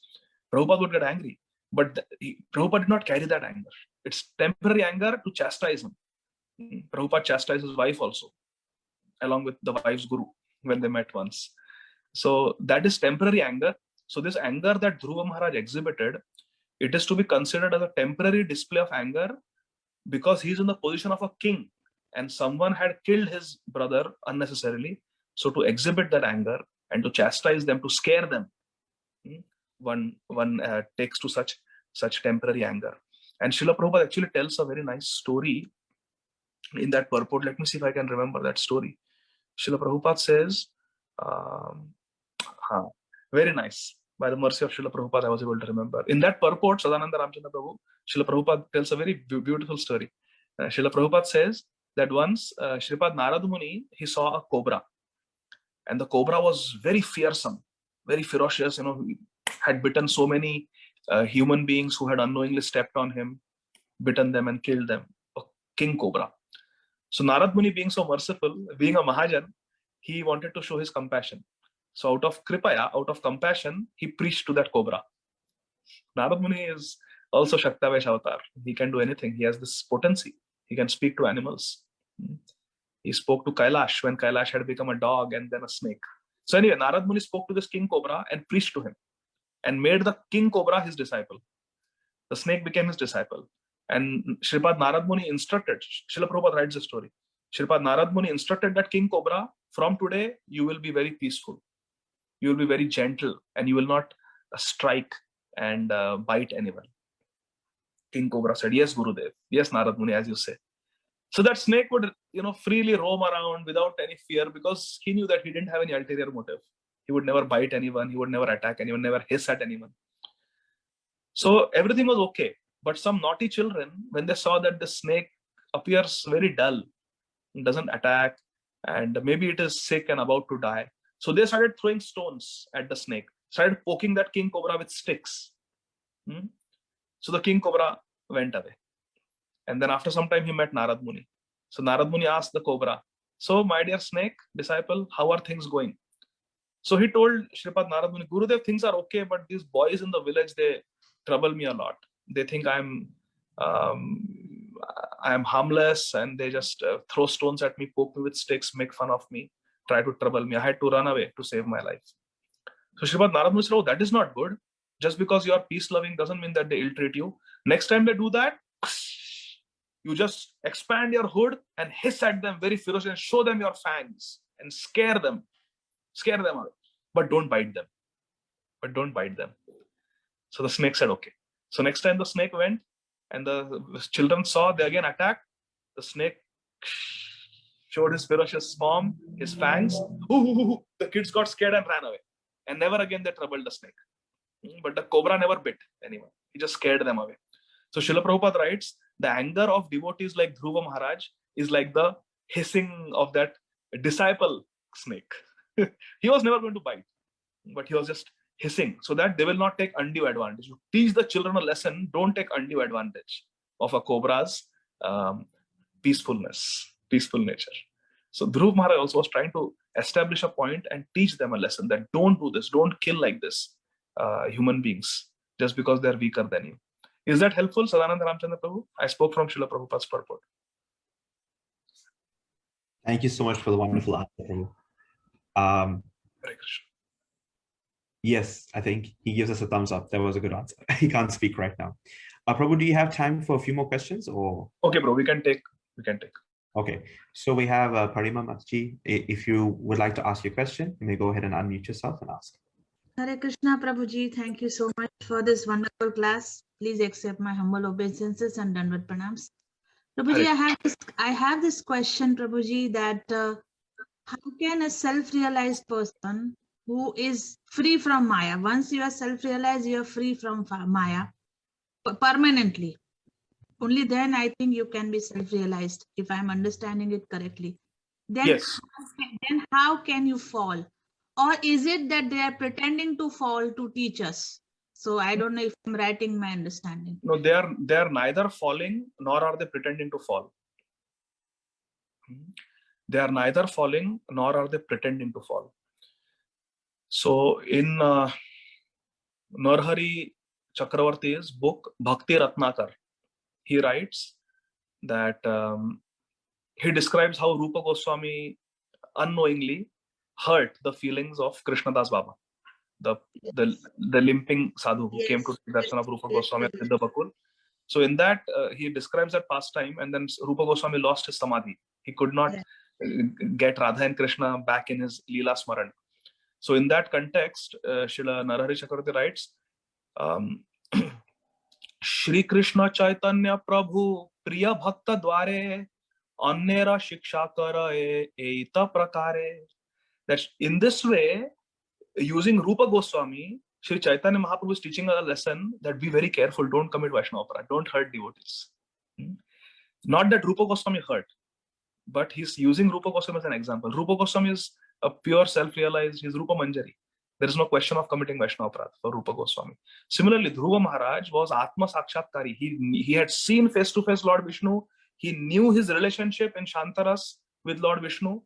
Prabhupada would get angry, but Prabhupada did not carry that anger. It's temporary anger to chastise him. Prabhupada chastised his wife also, along with the wife's guru when they met once. So that is temporary anger. So this anger that Dhruva Maharaj exhibited, it is to be considered as a temporary display of anger because he is in the position of a king and someone had killed his brother unnecessarily. So to exhibit that anger and to chastise them, to scare them, one takes to such temporary anger. And Srila Prabhupada actually tells a very nice story in that purport. Let me see if I can remember that story. Srila Prabhupada says, very nice. By the mercy of Srila Prabhupada, I was able to remember. In that purport, Sadananda Ramchandra Prabhu, Srila Prabhupada tells a very beautiful story. Srila Prabhupada says that once Shripad Narad Muni, he saw a cobra. And the cobra was very fearsome, very ferocious, had bitten so many human beings who had unknowingly stepped on him, bitten them and killed them. A king cobra. So Narad Muni, being so merciful, being a Mahajan, he wanted to show his compassion. So out of Kripaya, out of compassion, he preached to that cobra. Narad Muni is also Shaktavesh avatar. He can do anything. He has this potency. He can speak to animals. He spoke to Kailash when Kailash had become a dog and then a snake. So anyway, Narad Muni spoke to this king cobra and preached to him and made the king cobra his disciple. The snake became his disciple. And Shripad Narad Muni instructed, Srila Prabhupada writes the story. Shripad Narad Muni instructed that king cobra, from today, you will be very peaceful. You will be very gentle and you will not strike and bite anyone. King cobra said, yes, Gurudev. Yes, Narad Muni, as you say. So that snake would, freely roam around without any fear because he knew that he didn't have any ulterior motive. He would never bite anyone. He would never attack anyone, never hiss at anyone. So everything was okay. But some naughty children, when they saw that the snake appears very dull, doesn't attack, and maybe it is sick and about to die, so they started throwing stones at the snake, started poking that king cobra with sticks. So the king cobra went away. And then after some time, he met Narad Muni. So Narad Muni asked the cobra, so my dear snake disciple, how are things going? So he told Shripad Narad Muni, Gurudev, things are okay, but these boys in the village, they trouble me a lot. They think I'm harmless and they just throw stones at me, poke me with sticks, make fun of me, try to trouble me. I had to run away to save my life. So Shripad Narad Muni said, oh, that is not good. Just because you are peace-loving doesn't mean that they ill-treat you. Next time they do that, you just expand your hood and hiss at them very ferociously and show them your fangs and scare them away. But don't bite them. So the snake said, okay. So next time the snake went and the children saw, they again attacked. The snake showed his ferocious form, his fangs. The kids got scared and ran away. And never again they troubled the snake. But the cobra never bit anyone. He just scared them away. So Srila Prabhupada writes, the anger of devotees like Dhruva Maharaj is like the hissing of that disciple snake. He was never going to bite, but he was just hissing so that they will not take undue advantage. To teach the children a lesson, don't take undue advantage of a cobra's peaceful nature. So Dhruva Maharaj also was trying to establish a point and teach them a lesson that don't do this, don't kill like this human beings just because they're weaker than you. Is that helpful, Sadananda Ramchandra Prabhu? I spoke from Srila Prabhupada's purport. Thank you so much for the wonderful answer, Prabhu. Hare Krishna. Yes, I think he gives us a thumbs up. That was a good answer. He can't speak right now. Prabhu, do you have time for a few more questions? Or okay, bro, we can take. Okay, so we have Parima Matji. If you would like to ask your question, you may go ahead and unmute yourself and ask. Hare Krishna, Prabhuji. Thank you so much for this wonderful class. Please accept my humble obeisances and Dandavat Pranams. Prabhuji, I have this question, Prabhuji, that how can a self-realized person who is free from Maya, once you are self-realized, you are free from Maya permanently. Only then I think you can be self-realized, if I'm understanding it correctly. Then, yes. Then how can you fall? Or is it that they are pretending to fall to teach us? So I don't know if I'm writing my understanding. No, they are neither falling nor are they pretending to fall. They are neither falling nor are they pretending to fall. So in Narhari Chakravarti's book Bhakti Ratnakar, he writes that he describes how Rupa Goswami unknowingly hurt the feelings of Krishnadas Baba, the limping sadhu who came to the darshan of Rupa Goswami at Siddha Bakul. So in that, he describes that pastime, and then Rupa Goswami lost his samadhi. He could not get Radha and Krishna back in his Leela Smaran. So in that context, Srila Narhari Chakravarti writes, Shri Krishna Chaitanya Prabhu Priya Bhakta Dware Annera Shiksha Karaye Eita Prakare. That in this way, using Rupa Goswami, Shri Chaitanya Mahaprabhu is teaching us a lesson that be very careful, don't commit Vaishnava Aparadha, don't hurt devotees. Not that Rupa Goswami hurt, but he's using Rupa Goswami as an example. Rupa Goswami is a pure self-realized, he's Rupa Manjari. There is no question of committing Vaishnava Aparadha for Rupa Goswami. Similarly, Dhruva Maharaj was Atma Sakshatkari. He had seen face-to-face Lord Vishnu. He knew his relationship in Shantaras with Lord Vishnu.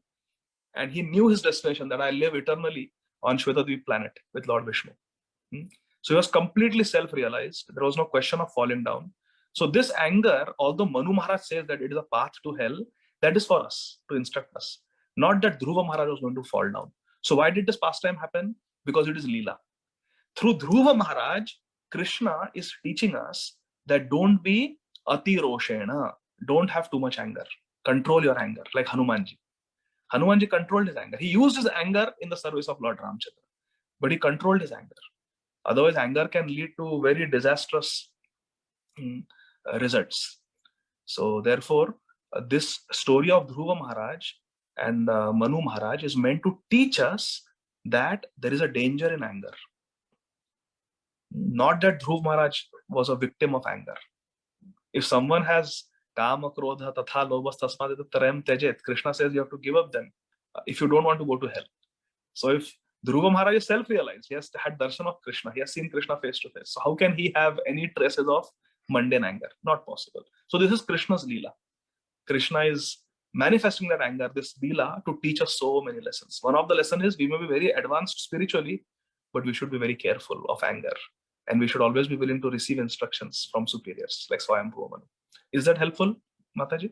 And he knew his destination, that I live eternally on Shvetadvip planet with Lord Vishnu. So he was completely self-realized. There was no question of falling down. So this anger, although Manu Maharaj says that it is a path to hell, That is for us, to instruct us. Not that Dhruva Maharaj was going to fall down. So why did this pastime happen? Because it is Leela. Through Dhruva Maharaj, Krishna is teaching us that don't be ati roshena. Don't have too much anger. Control your anger, like Hanumanji. Hanumanji controlled his anger. He used his anger in the service of Lord Ramchandra, but he controlled his anger. Otherwise, anger can lead to very disastrous results. So therefore, this story of Dhruva Maharaj and Manu Maharaj is meant to teach us that there is a danger in anger. Not that Dhruva Maharaj was a victim of anger. If someone has Kama, Krodha, Tatha, Lobhas, Tasmad, Tarayam, Tejet, Krishna says you have to give up them if you don't want to go to hell. So if Dhruva Maharaj is self-realized, he has had darshan of Krishna, he has seen Krishna face to face. So how can he have any traces of mundane anger? Not possible. So this is Krishna's Leela. Krishna is manifesting that anger, this Leela, to teach us so many lessons. One of the lessons is we may be very advanced spiritually, but we should be very careful of anger. And we should always be willing to receive instructions from superiors, like Swayambhu Manu. Is that helpful, Mataji?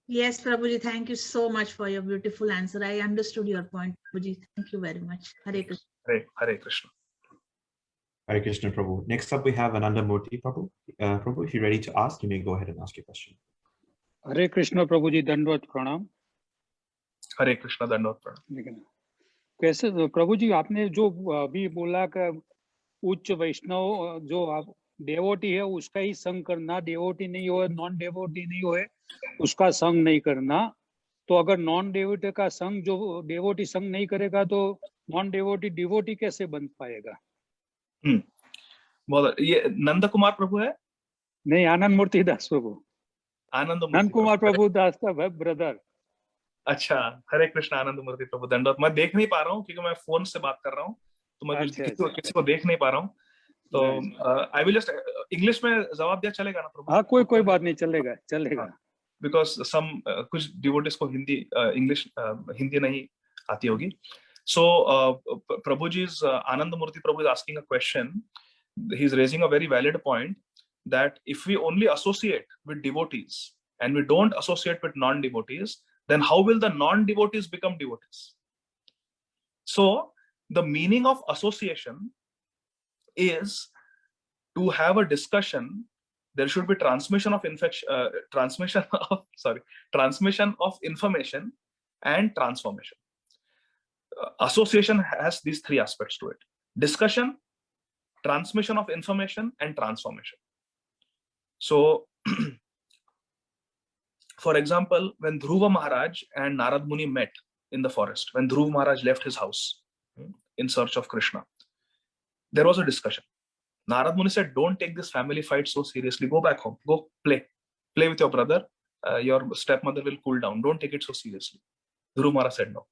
Yes, Prabhuji, thank you so much for your beautiful answer. I understood your point, Prabhuji. Thank you very much. Hare Krishna. Hare Krishna. Hare Krishna, Prabhu. Next up, we have Ananda Murthy, Prabhu. Prabhu, if you're ready to ask, you may go ahead and ask your question. हरे कृष्ण प्रभु जी, दंडवत प्रणाम। हरे कृष्ण, दंडवत प्रणाम। कैसे प्रभु जी, आपने जो अभी बोला कि उच्च वैष्णव जो आप डेवोटी है उसका ही संग करना, डेवोटी नहीं हो, नॉन डेवोटी नहीं हो, उसका संग नहीं करना। तो अगर नॉन डेवोटी का संग, जो डेवोटी संग नहीं करेगा तो नॉन डेवोटी डिवोटी कैसे बन पाएगा? ये नंद कुमार प्रभु है? नहीं, आनंद मूर्ति दास प्रभु। नंद कुमार प्रभु दास का ब्रदर। अच्छा, हरे कृष्ण, आनंद मूर्ति प्रभु, दंडवत। मैं देख नहीं पा रहा हूँ क्योंकि मैं फोन से बात कर रहा हूँ, तो मैं किसी को देख नहीं पा रहा हूँ। तो आई विल जस्ट इंग्लिश में जवाब दिया चलेगा ना प्रभु? हाँ, कोई बात नहीं, चलेगा चलेगा। बिकॉज सम कुछ डिवोटीज को हिंदी इंग्लिश हिंदी नहीं आती होगी। So Prabhuji's Anand Murthy Prabhu is asking a question. He's raising a very valid point that if we only associate with devotees and we don't associate with non-devotees, then how will the non-devotees become devotees? So the meaning of association is to have a discussion. There should be transmission of transmission of information and transformation. Association has these three aspects to it: discussion, transmission of information, and transformation. So, for example, when Dhruva Maharaj and Narad Muni met in the forest, when Dhruva Maharaj left his house in search of Krishna, there was a discussion. Narad Muni said, don't take this family fight so seriously. Go back home. Go play with your brother. Your stepmother will cool down. Don't take it so seriously. Dhruva Maharaj said, no.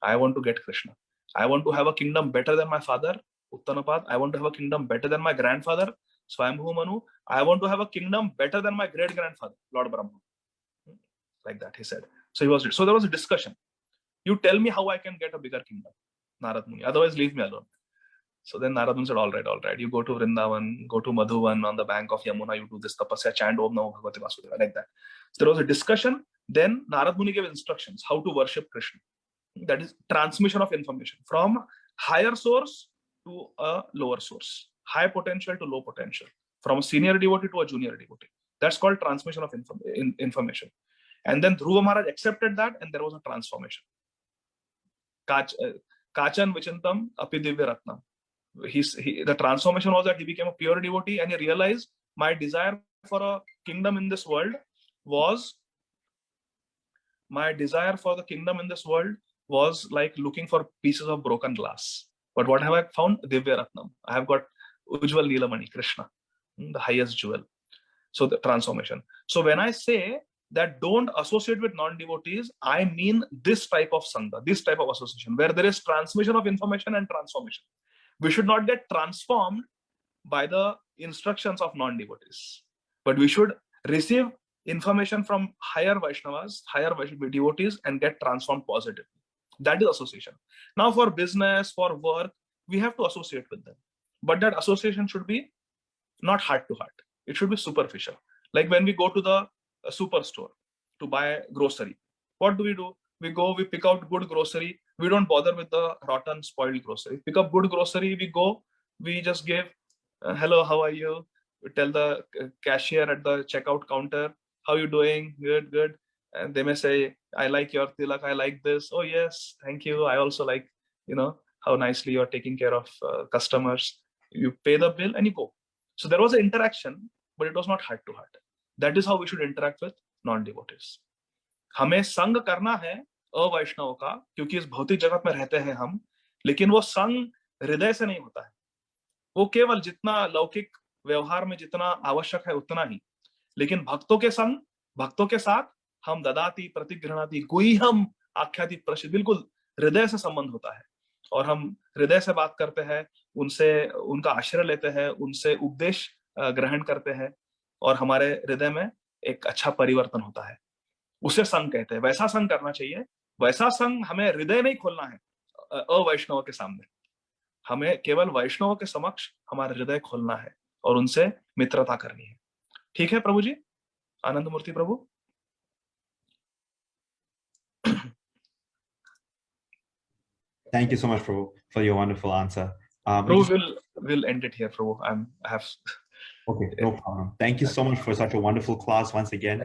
I want to get Krishna. I want to have a kingdom better than my father, Uttanapad. I want to have a kingdom better than my grandfather, Swayambhu Manu. I want to have a kingdom better than my great-grandfather, Lord Brahma. Like that, he said. So there was a discussion. You tell me how I can get a bigger kingdom, Narad Muni. Otherwise, leave me alone. So then Narad Muni said, all right. You go to Vrindavan, go to Madhuvan on the bank of Yamuna, you do this tapasya, chant Om Namo Bhagavate Vasudeva, like that. So there was a discussion. Then Narad Muni gave instructions how to worship Krishna. That is transmission of information from higher source to a lower source, high potential to low potential, from a senior devotee to a junior devotee. That's called transmission of information. And then Dhruva Maharaj accepted that, and there was a transformation. Kachan Vichintam Api Divya Ratnam. The transformation was that he became a pure devotee, and he realized my desire for a kingdom in this world was like looking for pieces of broken glass. But what have I found? Divya Ratnam. I have got Ujjwal Leelamani, Krishna, the highest jewel. So the transformation. So when I say that don't associate with non-devotees, I mean this type of sangha, this type of association, where there is transmission of information and transformation. We should not get transformed by the instructions of non-devotees, but we should receive information from higher Vaishnavas, higher devotees, and get transformed positively. That is association. Now for business, for work, we have to associate with them. But that association should be not heart to heart. It should be superficial. Like when we go to the superstore, to buy grocery. What do? We go, we pick out good grocery. We don't bother with the rotten, spoiled grocery. Pick up good grocery, we go, we just give, hello, how are you? We tell the cashier at the checkout counter, how you doing? Good, good. And they may say, I like your tilak, I like this. Oh yes, thank you. I also like, how nicely you're taking care of customers. You pay the bill and you go. So there was an interaction, but it was not heart to heart. That is how we should interact with non-devotees. हमें संग करना है अवैष्णव का, क्योंकि इस भौतिक जगत में रहते हैं हम, लेकिन वो संग हृदय से नहीं होता है. वो केवल जितना लौकिक व्यवहार में जितना आवश्यक है उतना ही, लेकिन भक्तों के संग, भक्तों के साथ हम ददाति प्रतिगृह्णाति गुह्यम आख्याति प्रसिद्ध, बिल्कुल हृदय से संबंध होता है और हम हृदय से बात करते हैं, उनसे उनका आश्रय लेते हैं, उनसे उपदेश ग्रहण करते हैं और हमारे हृदय में एक अच्छा परिवर्तन होता है. उसे संग कहते हैं. वैसा संग करना चाहिए. वैसा संग हमें हृदय नहीं खोलना है अवैष्णव के सामने. हमें केवल वैष्णव के समक्ष हमारा हृदय खोलना है और उनसे मित्रता करनी है. ठीक है प्रभु जी? आनंद मूर्ति प्रभु. Thank you so much, Prabhu, for your wonderful answer. Prabhu, we'll end it here, Prabhu. I have. Okay, no problem. Thank you so much for such a wonderful class once again.